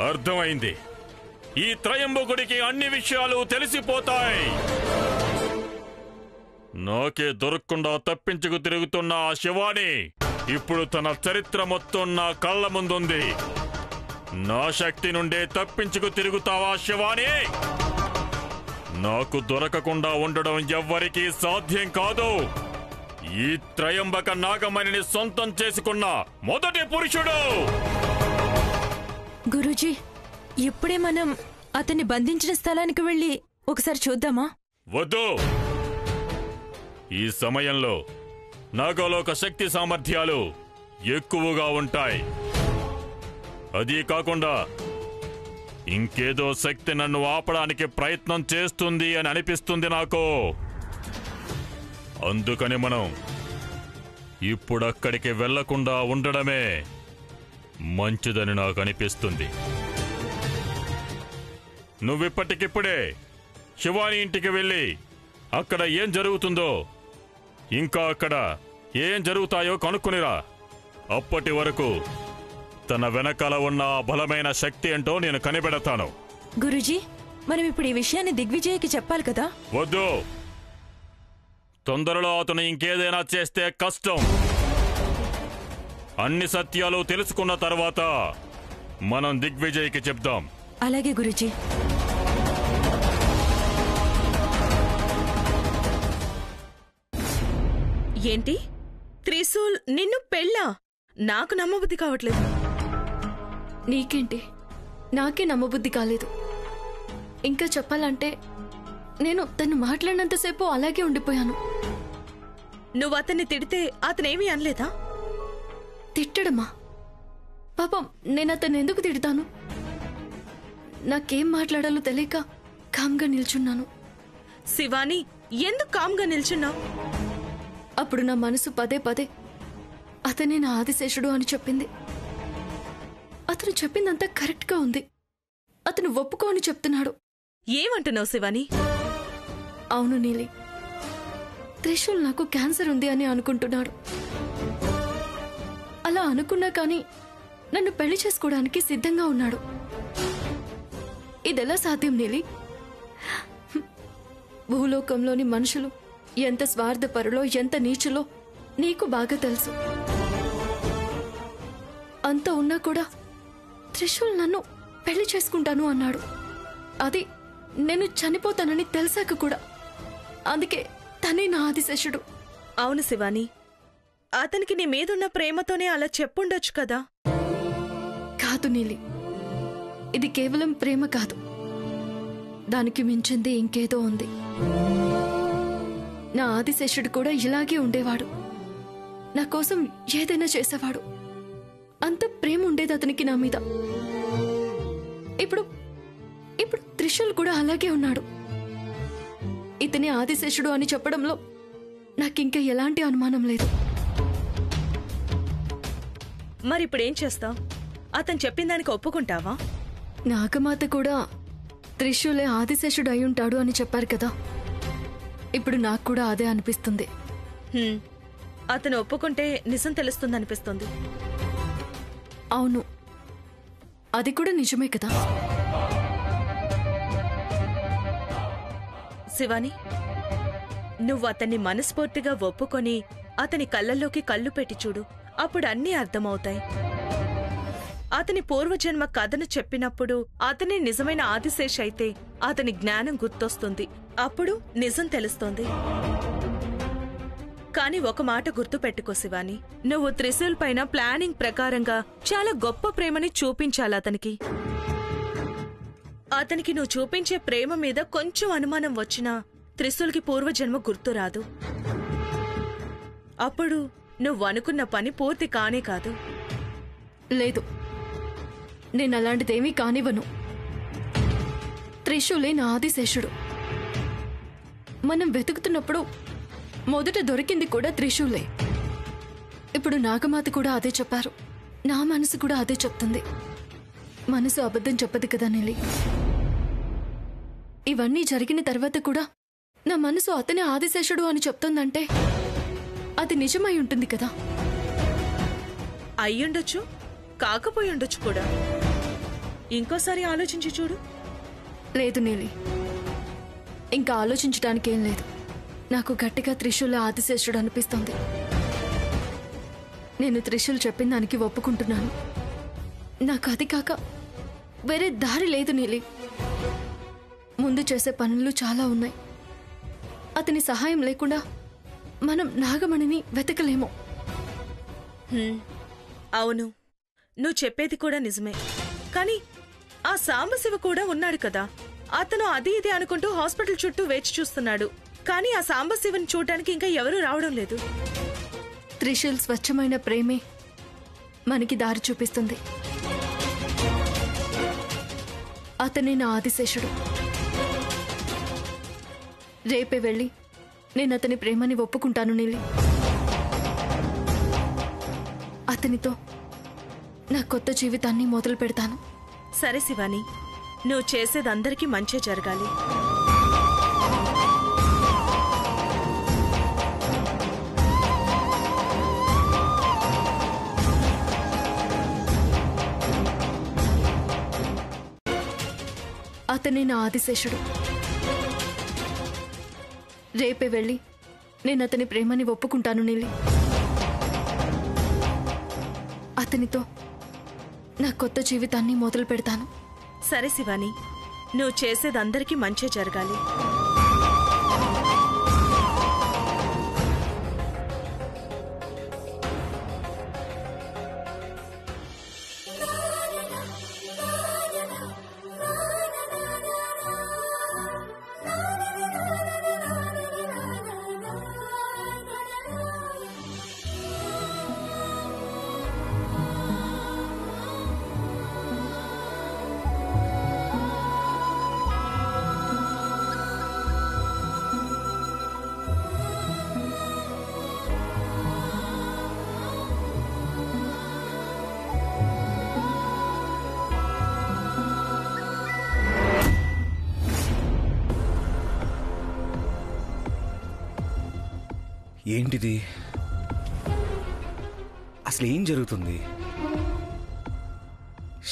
అర్థమైంది. ఈ త్రయంబకుడికి అన్ని విషయాలు తెలిసిపోతాయి. నాకే దొరకకుండా తప్పించుకు తిరుగుతున్న ఆ శివాని ఇప్పుడు తన చరిత్ర మొత్తం నా కళ్ళ ముందుంది. నా శక్తి నుండే తప్పించుకు తిరుగుతావా శివాని? నాకు దొరకకుండా ఉండడం ఎవ్వరికీ సాధ్యం కాదు. ఈ త్రయంబక నాగమణిని సొంతం చేసుకున్న మొదటి పురుషుడు. గురూజీ, ఇప్పుడే మనం అతన్ని బంధించిన స్థలానికి వెళ్ళి ఒకసారి చూద్దామా? వద్దు. ఈ సమయంలో నాగలోక శక్తి సామర్థ్యాలు ఎక్కువగా ఉంటాయి. అదీ కాకుండా ఇంకేదో శక్తి నన్ను ఆపడానికి ప్రయత్నం చేస్తుంది అని అనిపిస్తుంది నాకు. అందుకని మనం ఇప్పుడక్కడికి వెళ్లకుండా ఉండడమే మంచిదని నాకు అనిపిస్తుంది. నువ్విప్పటికిప్పుడే శివాని ఇంటికి వెళ్ళి అక్కడ ఏం జరుగుతుందో, ఇంకా అక్కడ ఏం జరుగుతాయో కనుక్కునిరా. అప్పటి వరకు తన వెనకాల ఉన్న బలమైన శక్తి ఏంటో నేను కనిపెడతాను. గురూజీ, మనం ఇప్పుడు ఈ విషయాన్ని దిగ్విజయ్కి చెప్పాలి కదా? వద్దు. తొందరలో అతను ఇంకేదైనా చేస్తే కష్టం. అన్ని సత్యాలు తెలుసుకున్న తర్వాత మనం దిగ్విజయ్కి చెప్దాం. అలాగే గురూజీ. ఏంటి? త్రిశూల్ నిన్ను పెళ్ళా? నాకు నమ్మబుద్ధి కావట్లేదు. నీకేంటి? నాకే నమ్మబుద్ధి కాలేదు. ఇంకా చెప్పాలంటే నేను తను మాట్లాడినంతసేపు అలాగే ఉండిపోయాను. నువ్వు అతన్ని తిడితే అతనేమీ అనలేదా? తిట్టడమా? పాపం, నేను అతన్ని ఎందుకు తిడతాను? నాకేం మాట్లాడాలో తెలియక కామ్గా నిల్చున్నాను. శివాని, ఎందుకు కామ్గా నిల్చున్నావు? అప్పుడు నా మనసు పదే పదే అతనే నా ఆదిశేషుడు అని చెప్పింది. అతను చెప్పిందంతా కరెక్ట్గా ఉంది. అతను ఒప్పుకో అని చెప్తున్నాడు. ఏమంటున్నావు శివాని? అవును నీలి, త్రిశూల్ నాకు క్యాన్సర్ ఉంది అని అనుకుంటున్నాడు. అలా అనుకున్నా కానీ నన్ను పెళ్లి చేసుకోవడానికి సిద్ధంగా ఉన్నాడు. ఇదెలా సాధ్యం నీలి? భూలోకంలోని మనుషులు ఎంత స్వార్థపరులో ఎంత నీచులో నీకు బాగా తెలుసు. అంత ఉన్నా కూడా త్రిశూల్ నన్ను పెళ్లి చేసుకుంటాను అన్నాడు. అది నేను చనిపోతానని తెలిసాక కూడా. అందుకే తనే నా ఆదిశేషుడు. అవును శివాని, అతనికి నీ మీదున్న ప్రేమతోనే అలా చెప్పుండొచ్చు కదా. కాదు నీలి, ఇది కేవలం ప్రేమ కాదు, దానికి మించింది ఇంకేదో ఉంది. నా ఆదిశేషుడు కూడా ఇలాగే ఉండేవాడు. నా కోసం ఏదైనా చేసేవాడు. అంత ప్రేమ ఉండేది అతనికి నా మీద. ఇప్పుడు ఇప్పుడు త్రిశూల్ కూడా అలాగే ఉన్నాడు. ఇతనే ఆదిశేషుడు అని చెప్పడంలో నాకింకా ఎలాంటి అనుమానం లేదు. మరిప్పుడేం చేస్తావు? అతను చెప్పిన దానికి ఒప్పుకుంటావా? నాగమాత కూడా త్రిశూలే ఆదిశేషుడు అయి ఉంటాడు అని చెప్పారు కదా. ఇప్పుడు నాకు కూడా అదే అనిపిస్తుంది. అతను ఒప్పుకుంటే నిజం తెలుస్తుందనిపిస్తుంది. అవును, అది కూడా నిజమే కదా. శివాని, నువ్వు అతన్ని మనస్ఫూర్తిగా ఒప్పుకొని అతని కళ్ళల్లోకి కళ్ళు పెట్టి చూడు. అప్పుడు అన్నీ అర్థమవుతాయి. అతని పూర్వజన్మ కథను చెప్పినప్పుడు అతనే నిజమైన ఆదిశేష్ అయితే అతని జ్ఞానం గుర్తొస్తుంది. అప్పుడు నిజం తెలుస్తుంది. కాని ఒక మాట గుర్తు పెట్టుకో శివాని, నువ్వు త్రిశూల్ పైన ప్లానింగ్ ప్రకారంగా చాలా గొప్ప ప్రేమని చూపించాలి అతనికి. అతనికి నువ్వు చూపించే ప్రేమ మీద కొంచెం అనుమానం వచ్చినా త్రిశూల్కి పూర్వజన్మ గుర్తురాదు. అప్పుడు నువ్వు అనుకున్న పని పూర్తి కానే కాదు. లేదు, నేను అలాంటిదేమీ కానివ్వను. త్రిశూలే నా ఆదిశేషుడు. మనం వెతుకుతున్నప్పుడు మొదట దొరికింది కూడా త్రిశూలే. ఇప్పుడు నాగమాత కూడా అదే చెప్పారు. నా మనసు కూడా అదే చెప్తుంది. మనసు అబద్ధం చెప్పదు కదా నీలి. ఇవన్నీ జరిగిన తర్వాత కూడా నా మనసు అతనే ఆదిశేషుడు అని చెప్తుందంటే అది నిజమై ఉంటుంది కదా. అయ్యుండొచ్చు, కాకపోయి ఉండొచ్చు కూడా. ఇంకోసారి ఆలోచించి చూడు. లేదు నీలి, ఇంకా ఆలోచించడానికి ఏం లేదు. నాకు గట్టిగా త్రిశూల ఆదిశేషుడు అనిపిస్తుంది. నేను త్రిశూల్ చెప్పిన దానికి ఒప్పుకుంటున్నాను. నాకు అది కాక వేరే దారి లేదు నీలి. ముందు చేసే పనులు చాలా ఉన్నాయి. అతని సహాయం లేకుండా మనం నాగమణిని వెతకలేము. అవును, నువ్వు చెప్పేది కూడా నిజమే. కానీ ఆ సాంబశివ కూడా ఉన్నాడు కదా. అతను అది ఇది అనుకుంటూ హాస్పిటల్ చుట్టూ వేచి చూస్తున్నాడు. కానీ ఆ సాంబశివని చూడటానికి ఇంకా ఎవరూ రావడం లేదు. త్రిశూల్ స్వచ్ఛమైన ప్రేమే మనకి దారి చూపిస్తుంది. అతనే నా ఆదిశేషుడు. రేపే వెళ్ళి నేను అతని ప్రేమని ఒప్పుకుంటాను నీలి. అతనితో నా కొత్త జీవితాన్ని మొదలు పెడతాను. సరే శివాని, నువ్వు చేసేదందరికీ మంచే జరగాలి. అతనే నా ఆదిశేషుడు. రేపే వెళ్ళి నేను అతని ప్రేమని ఒప్పుకుంటాను నీలి. అతనితో నా కొత్త జీవితాన్ని మొదలు పెడతాను. సరే శివాని, నువ్వు చేసేదందరికీ మంచే జరగాలి. ఏంటిది? అసలు ఏం జరుగుతుంది?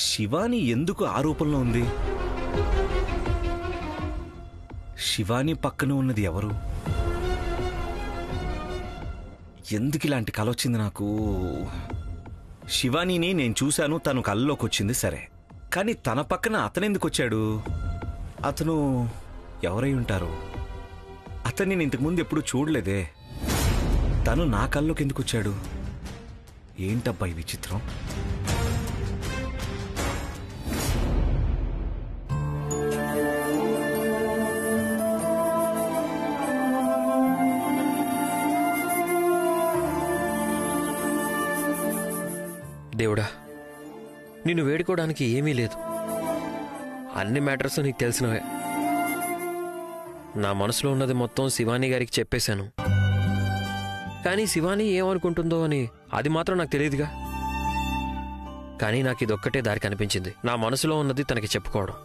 శివాని ఎందుకు ఆరోపణలో ఉంది? శివాని పక్కన ఉన్నది ఎవరు? ఎందుకు ఇలాంటి కల వచ్చింది నాకు? శివానీని నేను చూశాను, తను కళ్ళలోకి వచ్చింది సరే, కానీ తన పక్కన అతనెందుకు వచ్చాడు? అతను ఎవరై ఉంటారు? అతన్ని నేను ఇంతకుముందు ఎప్పుడూ చూడలేదే. తను నా కళ్ళలోకి ఎందుకు వచ్చాడు? ఏంటబ్బా ఈ విచిత్రం? దేవుడా, నిన్ను వేడుకోవడానికి ఏమీ లేదు. అన్ని మ్యాటర్స్ నీకు తెలిసినవే. నా మనసులో ఉన్నది మొత్తం శివాని గారికి చెప్పేశాను. కానీ శివాని ఏమనుకుంటుందో అని అది మాత్రం నాకు తెలియదుగా. కానీ నాకు ఇదొక్కటే దారి కనిపించింది, నా మనసులో ఉన్నది తనకి చెప్పుకోవడం.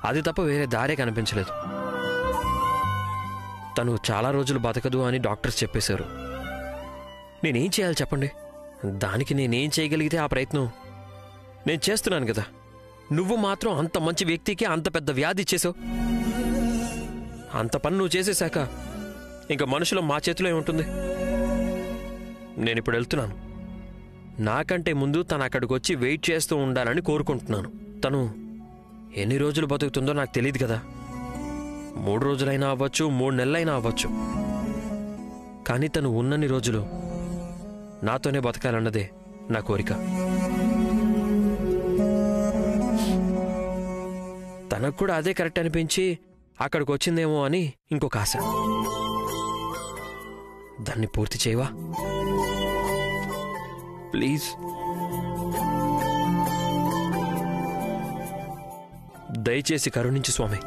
అది తప్ప వేరే దారే కనిపించలేదు. తను చాలా రోజులు బతకదు అని డాక్టర్స్ చెప్పేశారు. నేనేం చేయాలి చెప్పండి? దానికి నేనేం చేయగలిగితే ఆ ప్రయత్నం నేను చేస్తున్నాను కదా. నువ్వు మాత్రం అంత మంచి వ్యక్తికి అంత పెద్ద వ్యాధి ఇచ్చేసావు. అంత పని నువ్వు చేసేశాక ఇంకా మనుషులు మా చేతిలో ఏముంటుంది? నేనిప్పుడు వెళ్తున్నాను. నాకంటే ముందు తను అక్కడికి వచ్చి వెయిట్ చేస్తూ ఉండాలని కోరుకుంటున్నాను. తను ఎన్ని రోజులు బతుకుతుందో నాకు తెలియదు కదా. 3 రోజులైనా అవ్వచ్చు, 3 నెలలైనా అవ్వచ్చు. కానీ తను ఉన్నన్ని రోజులు నాతోనే బతకాలన్నదే నా కోరిక. తనకు కూడా అదే కరెక్ట్ అనిపించి అక్కడికి వచ్చిందేమో అని ఇంకొక ఆశ. దాన్ని పూర్తి చేయవా ప్లీజ్? దయచేసి కరుణించు స్వామి.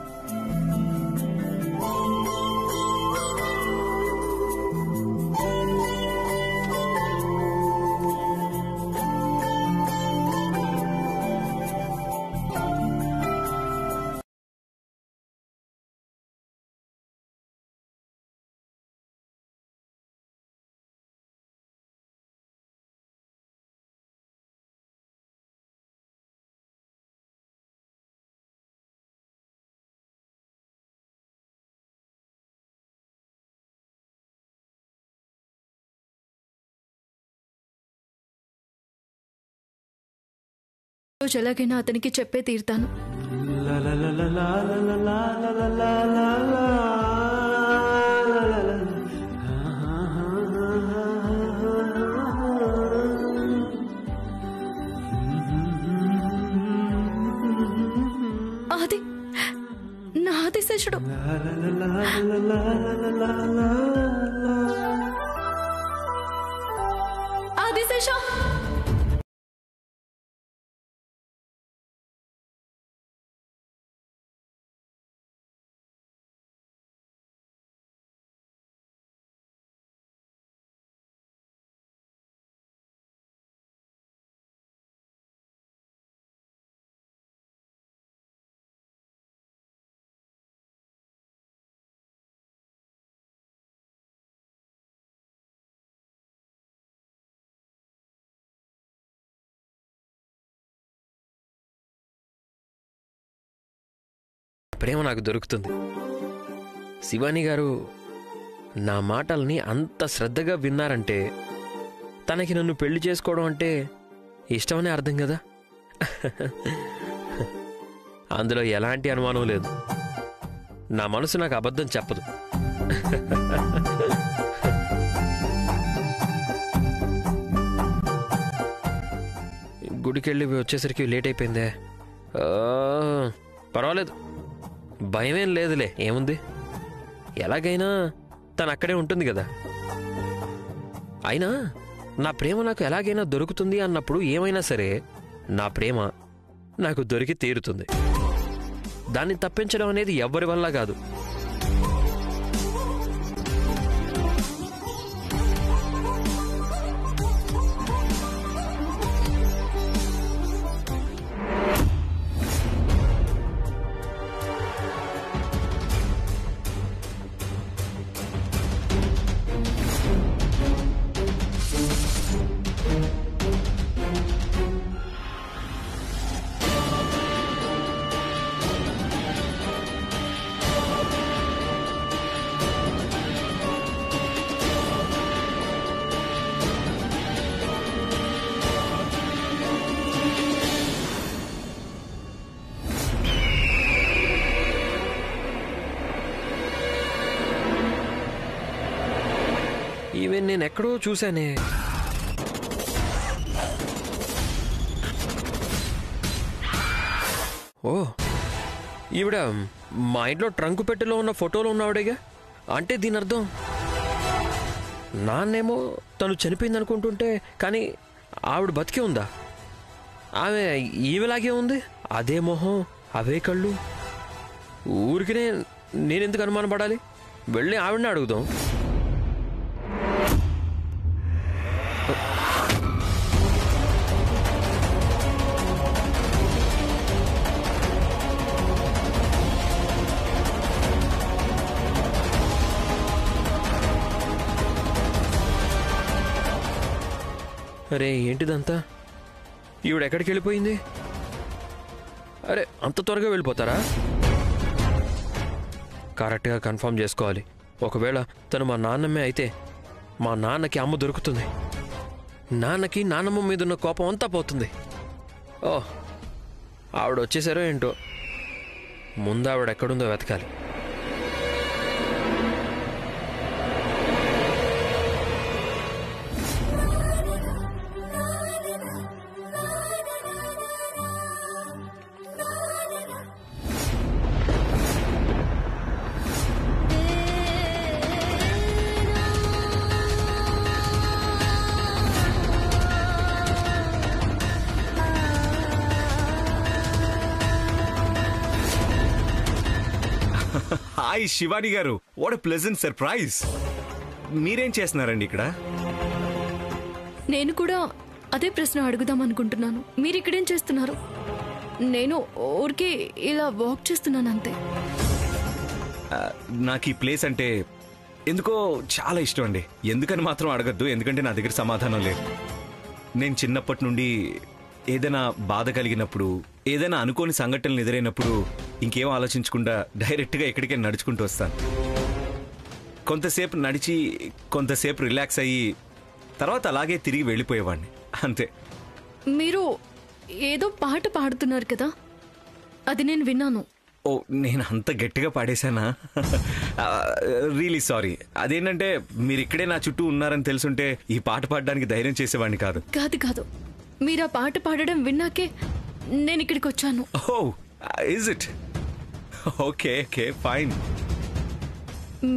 రోజు ఎలాగైనా అతనికి చెప్పే తీరుతాను. అది నా ఆదిశేషుడు. ఆదిశేష, ప్రేమ నాకు దొరుకుతుంది. శివాని గారు నా మాటల్ని అంత శ్రద్ధగా విన్నారంటే తనకి నన్ను పెళ్లి చేసుకోవడం అంటే ఇష్టమనే అర్థం కదా. అందులో ఎలాంటి అనుమానం లేదు. నా మనసు నాకు అబద్ధం చెప్పదు. గుడికెళ్ళి వచ్చేసరికి లేట్ అయిపోయిందే. పర్వాలేదు, భయమేం లేదులే. ఏముంది, ఎలాగైనా తను అక్కడే ఉంటుంది కదా. అయినా నా ప్రేమ నాకు ఎలాగైనా దొరుకుతుంది అన్నప్పుడు ఏమైనా సరే నా ప్రేమ నాకు దొరికి తీరుతుంది. దాన్ని తప్పించడం అనేది ఎవ్వరి వల్ల కాదు. ఈవెన్ నేను ఎక్కడో చూశానే. ఓ, ఈవిడ మా ఇంట్లో ట్రంకు పెట్టెలో ఉన్న ఫోటోలో ఉన్నవాడేగా. అంటే దీని అర్థం నాన్నేమో తను చనిపోయింది అనుకుంటుంటే, కానీ ఆవిడ బతికే ఉందా? ఆమె ఈమెలాగే ఉంది, అదే మొహం, అవే కళ్ళు. ఊరికినే నేనెందుకు అనుమానం పడాలి? వెళ్ళి ఆవిడనే అడుగుదాం. అరే ఏంటిదంతా? ఈవిడ ఎక్కడికి వెళ్ళిపోయింది? అరే అంత త్వరగా వెళ్ళిపోతారా? కరెక్ట్గా కన్ఫర్మ్ చేసుకోవాలి. ఒకవేళ తను మా నాన్నమ్మే అయితే మా నాన్నకి అమ్మ దొరుకుతుంది. నాన్నకి నాన్నమ్మ మీద ఉన్న కోపం అంతా పోతుంది. ఓ, ఆవిడ వచ్చేసారో ఏంటో. ముందు ఆవిడ ఎక్కడుందో వెతకాలి. హాయ్ శివాని గారు, వాట్ ఎ ప్లెజెంట్ సర్ప్రైజ్. మీరేం చేస్తున్నారండి ఇక్కడ? నేను కూడా అదే ప్రశ్న అడుగుదాం అనుకుంటున్నాను. మీరు ఇక్కడేం చేస్తున్నారు? నేను ఊరికే ఇలా వాక్ చేస్తున్నాను అంతే. నాకు ఈ ప్లేస్ అంటే ఎందుకో చాలా ఇష్టం అండి. ఎందుకని మాత్రం అడగద్దు, ఎందుకంటే నా దగ్గర సమాధానం లేదు. నేను చిన్నప్పటి నుండి ఏదైనా బాధ కలిగినప్పుడు, ఏదైనా అనుకోని సంఘటనలు ఎదురైనప్పుడు ఇంకేం ఆలోచించకుండా డైరెక్ట్గా ఎక్కడికే నడుచుకుంటూ వస్తాను. కొంతసేపు నడిచి కొంతసేపు రిలాక్స్ అయ్యి తర్వాత అలాగే తిరిగి వెళ్ళిపోయేవాడిని, అంతే. మీరు ఏదో పాట పాడుతున్నారు కదా, అది నేను విన్నాను. ఓ, నేను అంత గట్టిగా పాడేశానా? Really sorry. అదేంటంటే మీరు ఇక్కడే నా చుట్టూ ఉన్నారని తెలుసుంటే ఈ పాట పాడడానికి ధైర్యం చేసేవాడిని కాదు. కాదు కాదు, మీరు ఆ పాట పాడడం విన్నాకే నేను ఇక్కడికి వచ్చాను. Oh, is it? Okay okay fine.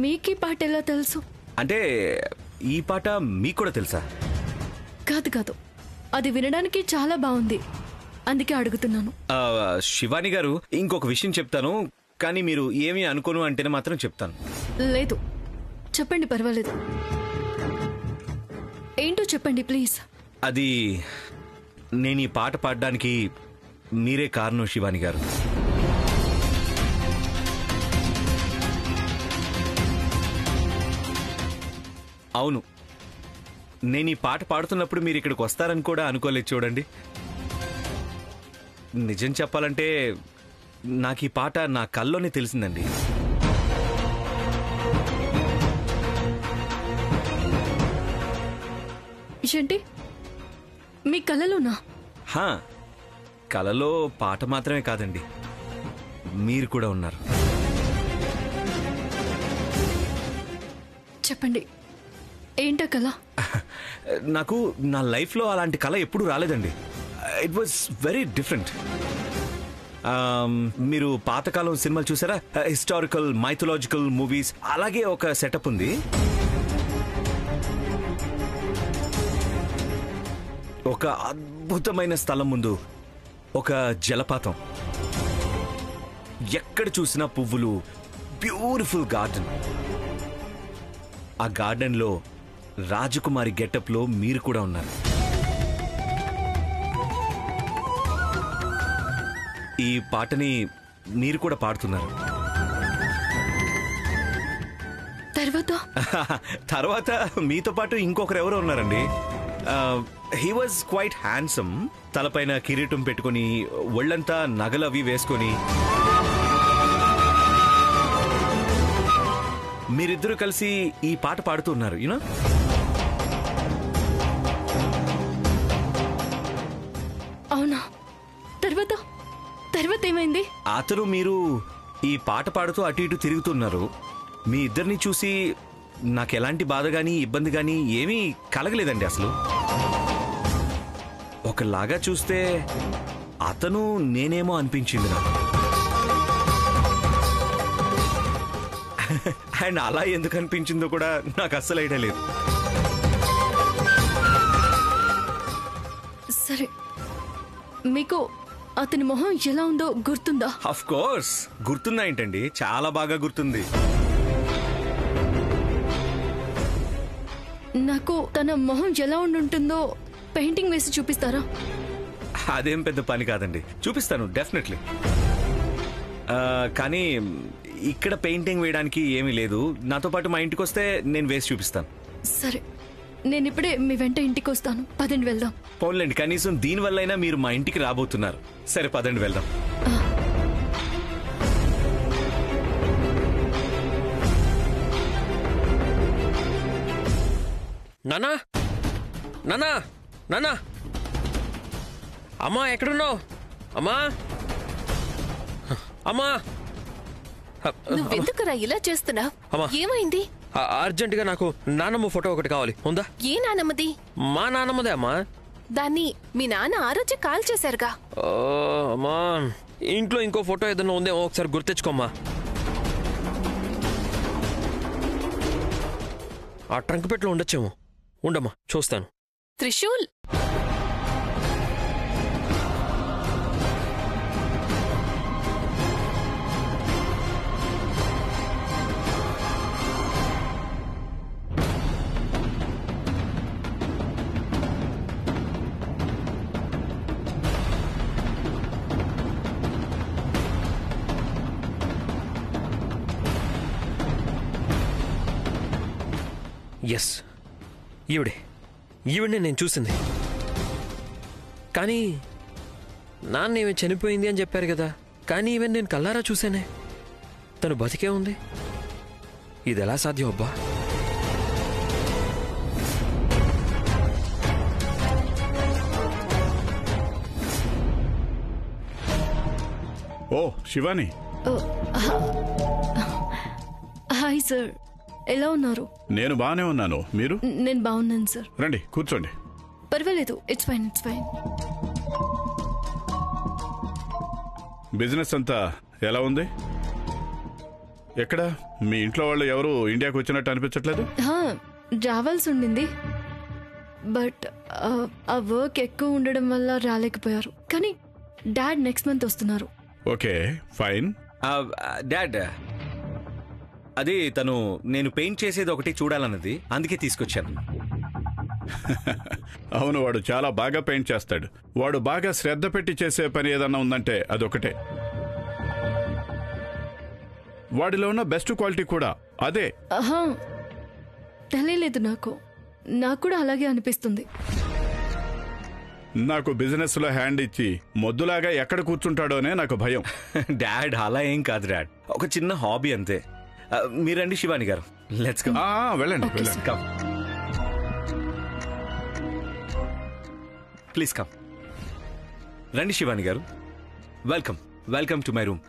మీకు ఈ పాట ఎలా తెలుసు? అంటే ఈ పాట మీకు కూడా తెలుసా? కాదు కాదు, అది వినడానికి చాలా బాగుంది, అందుకే అడుగుతున్నాను. శివాని గారు, ఇంకొక విషయం చెప్తాను, కానీ మీరు ఏమీ అనుకోను అంటేనే మాత్రం చెప్తాను. లేదు, చెప్పండి, పర్వాలేదు. ఏంటో చెప్పండి ప్లీజ్. అది నేను ఈ పాట పాడడానికి మీరే కారణం శివాని గారు. అవును, నేను ఈ పాట పాడుతున్నప్పుడు మీరు ఇక్కడికి వస్తారని కూడా అనుకోలేదు. చూడండి, నిజం చెప్పాలంటే నాకు ఈ పాట నా కల్లోనే తెలిసిందండి. ఏంటి, మీ కలలోనా? హా, కలలో పాట మాత్రమే కాదండి, మీరు కూడా ఉన్నారు. చెప్పండి, ఏంటో కల? నాకు నా లైఫ్లో అలాంటి కళ ఎప్పుడూ రాలేదండి. It was very different. మీరు పాతకాలం సినిమాలు చూసారా? హిస్టారికల్ మైథలాజికల్ మూవీస్, అలాగే ఒక సెటప్ ఉంది. ఒక అద్భుతమైన స్థలం ముందు ఒక జలపాతం, ఎక్కడ చూసినా పువ్వులు, బ్యూటిఫుల్ గార్డెన్. ఆ గార్డెన్లో రాజకుమారి గెటప్లో మీరు కూడా ఉన్నారు. ఈ పాటని మీరు కూడా పాడుతున్నారు. తర్వాత మీతో పాటు ఇంకొకరు ఎవరో ఉన్నారండి. He was quite handsome. తలపైన కిరీటం పెట్టుకుని, ఒళ్ళంతా నగలవి వేసుకొని, మీరిద్దరూ కలిసి ఈ పాట పాడుతూ ఉన్నారు. యూనో, అవునా? తర్వాత ఏమైంది? అతను మీరు ఈ పాట పాడుతూ అటు ఇటు తిరుగుతున్నారు. మీ ఇద్దరిని చూసి నాకు ఎలాంటి బాధ కానీ ఇబ్బంది కానీ ఏమీ కలగలేదండి అసలు. ఒకలాగా చూస్తే అతను నేనేమో అనిపించింది నాకు. అండ్ అలా ఎందుకు అనిపించిందో కూడా నాకు అస్సలు ఐడియా లేదు. సరే, మీకు అతని మొహం ఎలా ఉందో గుర్తుందా? ఆఫ్ కోర్స్ గుర్తుందా ఏంటండి, చాలా బాగా గుర్తుంది. నాకు తన మొహం ఎలా ఉంటుందో పెయింటింగ్ వేసి చూపిస్తారా? అదేం పెద్ద పని కాదండి, చూపిస్తాను డెఫినెట్లీ. కానీ ఇక్కడ పెయింటింగ్ వేయడానికి ఏమీ లేదు. నాతో పాటు మా ఇంటికి వస్తే నేను వేసి చూపిస్తాను. సరే, నేను ఇప్పుడే మీ వెంట ఇంటికి వస్తాను. పదండి వెళ్దాం. పోన్లేండి, కనీసం దీనివల్లైనా మీరు మా ఇంటికి రాబోతున్నారు. సరే పదండి వెళ్దాం. నానా నానా నానా, అమ్మా ఎక్కడున్నావు? అమ్మా అమ్మా, నువ్వెందుకురా ఇలా చేస్తున్నావు? అమ్మా. ఏమైంది? అర్జెంటుగా నాకు నానమ్మ ఫోటో ఒకటి కావాలి, ఉందా? ఏ నానమ్మది? మా నానమ్మదే అమ్మా. దాన్ని మీ నాన్న ఆ రోజే కాల్ చేశారుగా. ఓ అమ్మా, ఇంట్లో ఇంకో ఫోటో ఏదైనా ఉందేమో ఒకసారి గుర్తెచ్చుకోమ్మా. ఆ ట్రంక్ పెట్లో ఉండొచ్చేమో, ఉండమ్మా చూస్తాను. త్రిశూల్, ఎస్, ఈవిడే నేను చూసింది. కానీ నాన్న ఈమె చనిపోయింది అని చెప్పారు కదా, కానీ ఈవెన్ నేను కల్లారా చూశానే, తను బతికే ఉంది. ఇది ఎలా సాధ్యం అబ్బా? ఓ శివాని, హాయ్ సార్, ఎలా ఉన్నారు? నేను బాగానే ఉన్నాను. మీరు? నేను బాగున్నాను సార్. రండి కూర్చోండి. పర్వాలేదు, it's fine, it's fine. Business అంతా ఎలా ఉంది? ఎక్కడ మీ ఇంట్లో వాళ్ళు ఎవరు ఇండియాకి వచ్చినట్టు అనిపించట్లేదు? రావాల్సి ఉండింది, బట్ ఆ వర్క్ ఎక్కువ ఉండడం వల్ల రాలేకపోయారు. కానీ డాడ్ నెక్స్ట్ మంత్ వస్తున్నారు. Okay fine. డాడ్, అది తను నేను పెయింట్ చేసేది ఒకటి చూడాలన్నది, అందుకే తీసుకొచ్చాను. అవును, వాడు చాలా బాగా పెయింట్ చేస్తాడు. వాడు బాగా శ్రద్ధ పెట్టి చేసే పని ఏదన్నా ఉందంటే అదొకటే. వాడిలో ఉన్న బెస్ట్ క్వాలిటీ కూడా అదే. తెలియలేదు నాకు కూడా అలాగే అనిపిస్తుంది. నాకు బిజినెస్ లో హ్యాండ్ ఇచ్చి మొద్దులాగా ఎక్కడ కూర్చుంటాడోనే నాకు భయం. డాడ్ అలా ఏం కాదు డాడ్, ఒక చిన్న హాబీ అంతే. మీరండి శివాని గారు, లెట్స్ గో. వెళ్ళండి వెళ్ళండి. Come please come. రండి శివాని గారు, welcome welcome to my room.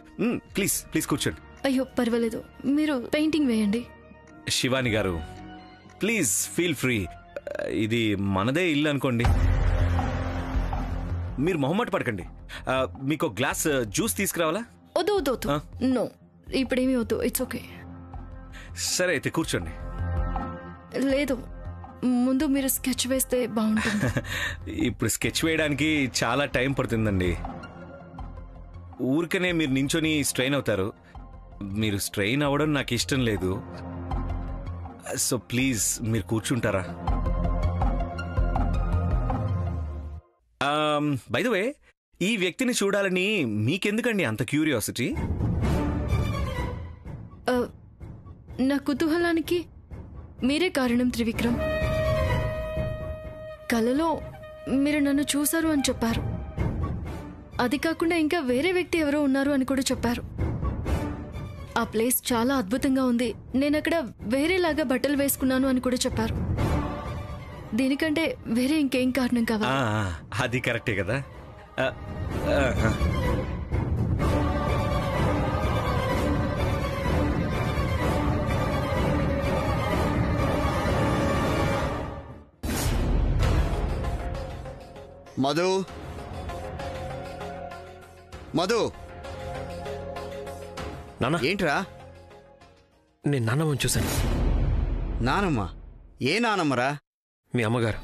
Please please కూర్చోండి. అయ్యో పర్వాలేదు, మీరు పెయింటింగ్ వేయండి. శివాని గారు ప్లీజ్ ఫీల్ ఫ్రీ, ఇది మనదే ఇల్లు అనుకోండి. మీరు మొహమాట పడకండి. మీకు గ్లాస్ జ్యూస్ తీసుకురావాలా? వద్దు వద్దు వద్దు, నో ఇప్పుడేమీ వద్దు, ఇట్స్ ఓకే. సరే అయితే కూర్చోండి. లేదు, ముందు మీరు స్కెచ్ వేస్తే బాగుంటుంది. ఇప్పుడు స్కెచ్ వేయడానికి చాలా టైం పడుతుందండి. ఊరికనే మీరు నించొని స్ట్రెయిన్ అవుతారు. మీరు స్ట్రెయిన్ అవ్వడం నాకు ఇష్టం లేదు. సో ప్లీజ్ మీరు కూర్చుంటారా? బై ద వే, ఈ వ్యక్తిని చూడాలని మీకెందుకండి అంత క్యూరియాసిటీ? నా కుతూహలానికి మీరే కారణం త్రివిక్రమ్. కలలో మీరు నన్ను చూశారు అని చెప్పారు. అది కాకుండా ఇంకా వేరే వ్యక్తి ఎవరో ఉన్నారు అని కూడా చెప్పారు. ఆ ప్లేస్ చాలా అద్భుతంగా ఉంది, నేను అక్కడ వేరేలాగా బట్టలు వేసుకున్నాను అని కూడా చెప్పారు. దీనికంటే వేరే ఇంకేం కారణం కావాలి? అది కరెక్టే కదా. మధు మధు నాన్న ఏంట్రా? నేను నాన్నమ్మని చూశాను. నానమ్మ? ఏ నానమ్మరా? మీ అమ్మగారు.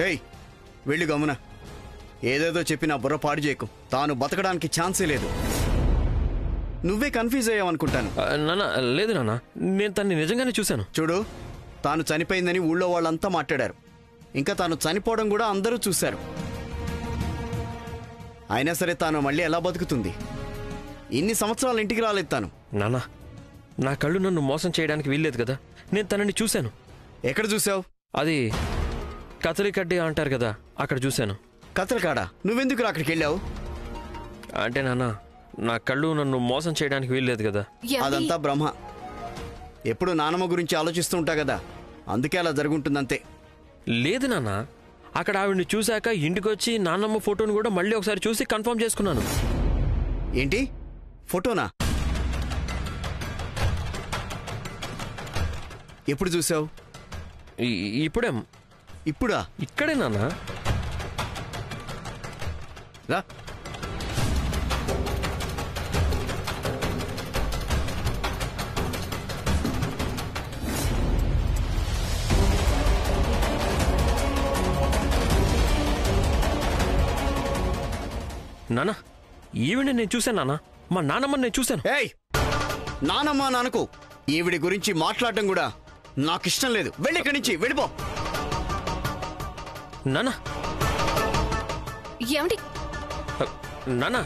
ఏయ్, వెళ్ళి గమ్మున. ఏదేదో చెప్పి నా బుర్ర పాడు చేయకు. తాను బతకడానికి ఛాన్సే లేదు. నువ్వే కన్ఫ్యూజ్ అయ్యావనుకుంటాను. నాన్న లేదు నాన్న, నేను తన్ని నిజంగానే చూశాను. చూడు, తాను చనిపోయిందని ఊళ్ళో వాళ్ళంతా మాట్లాడారు. ఇంకా తాను చనిపోవడం కూడా అందరూ చూశారు. అయినా సరే తాను మళ్ళీ ఎలా బతుకుతుంది? ఇన్ని సంవత్సరాలు ఇంటికి రాలేదు తాను. నాన్న, నా కళ్ళు నన్ను మోసం చేయడానికి వీల్లేదు కదా. నేను తనని చూశాను. ఎక్కడ చూసావు? అది కతలికడ్డి అంటారు కదా, అక్కడ చూశాను. కతలకాడ? నువ్వెందుకు అక్కడికి వెళ్ళావు? అంటే నాన్న, నా కళ్ళు నన్ను మోసం చేయడానికి వీల్లేదు కదా. అదంతా బ్రహ్మ. ఎప్పుడు నానమ్మ గురించి ఆలోచిస్తూ ఉంటా కదా, అందుకే అలా జరుగుంటుందంతే. లేదు నాన్న, అక్కడ ఆవిడ్ని చూశాక ఇంటికొచ్చి నాన్నమ్మ ఫోటోను కూడా మళ్ళీ ఒకసారి చూసి కన్ఫర్మ్ చేసుకున్నాను. ఏంటి ఫోటోనా? ఎప్పుడు చూసావు? ఇప్పుడే. ఇప్పుడా? ఇక్కడే నాన్న. రా. నాన్న, ఈవిడ నేను చూశాను నాన్న. మా నాన్నమ్మని నేను చూశాను. ఏయ్, నానమ్మ నాన్నకు ఈవిడి గురించి మాట్లాడటం కూడా నాకు ఇష్టం లేదు. వెళ్ళి ఇక్కడి నుంచి వెళ్ళిపో. నాన్న ఏమిటి నాన్న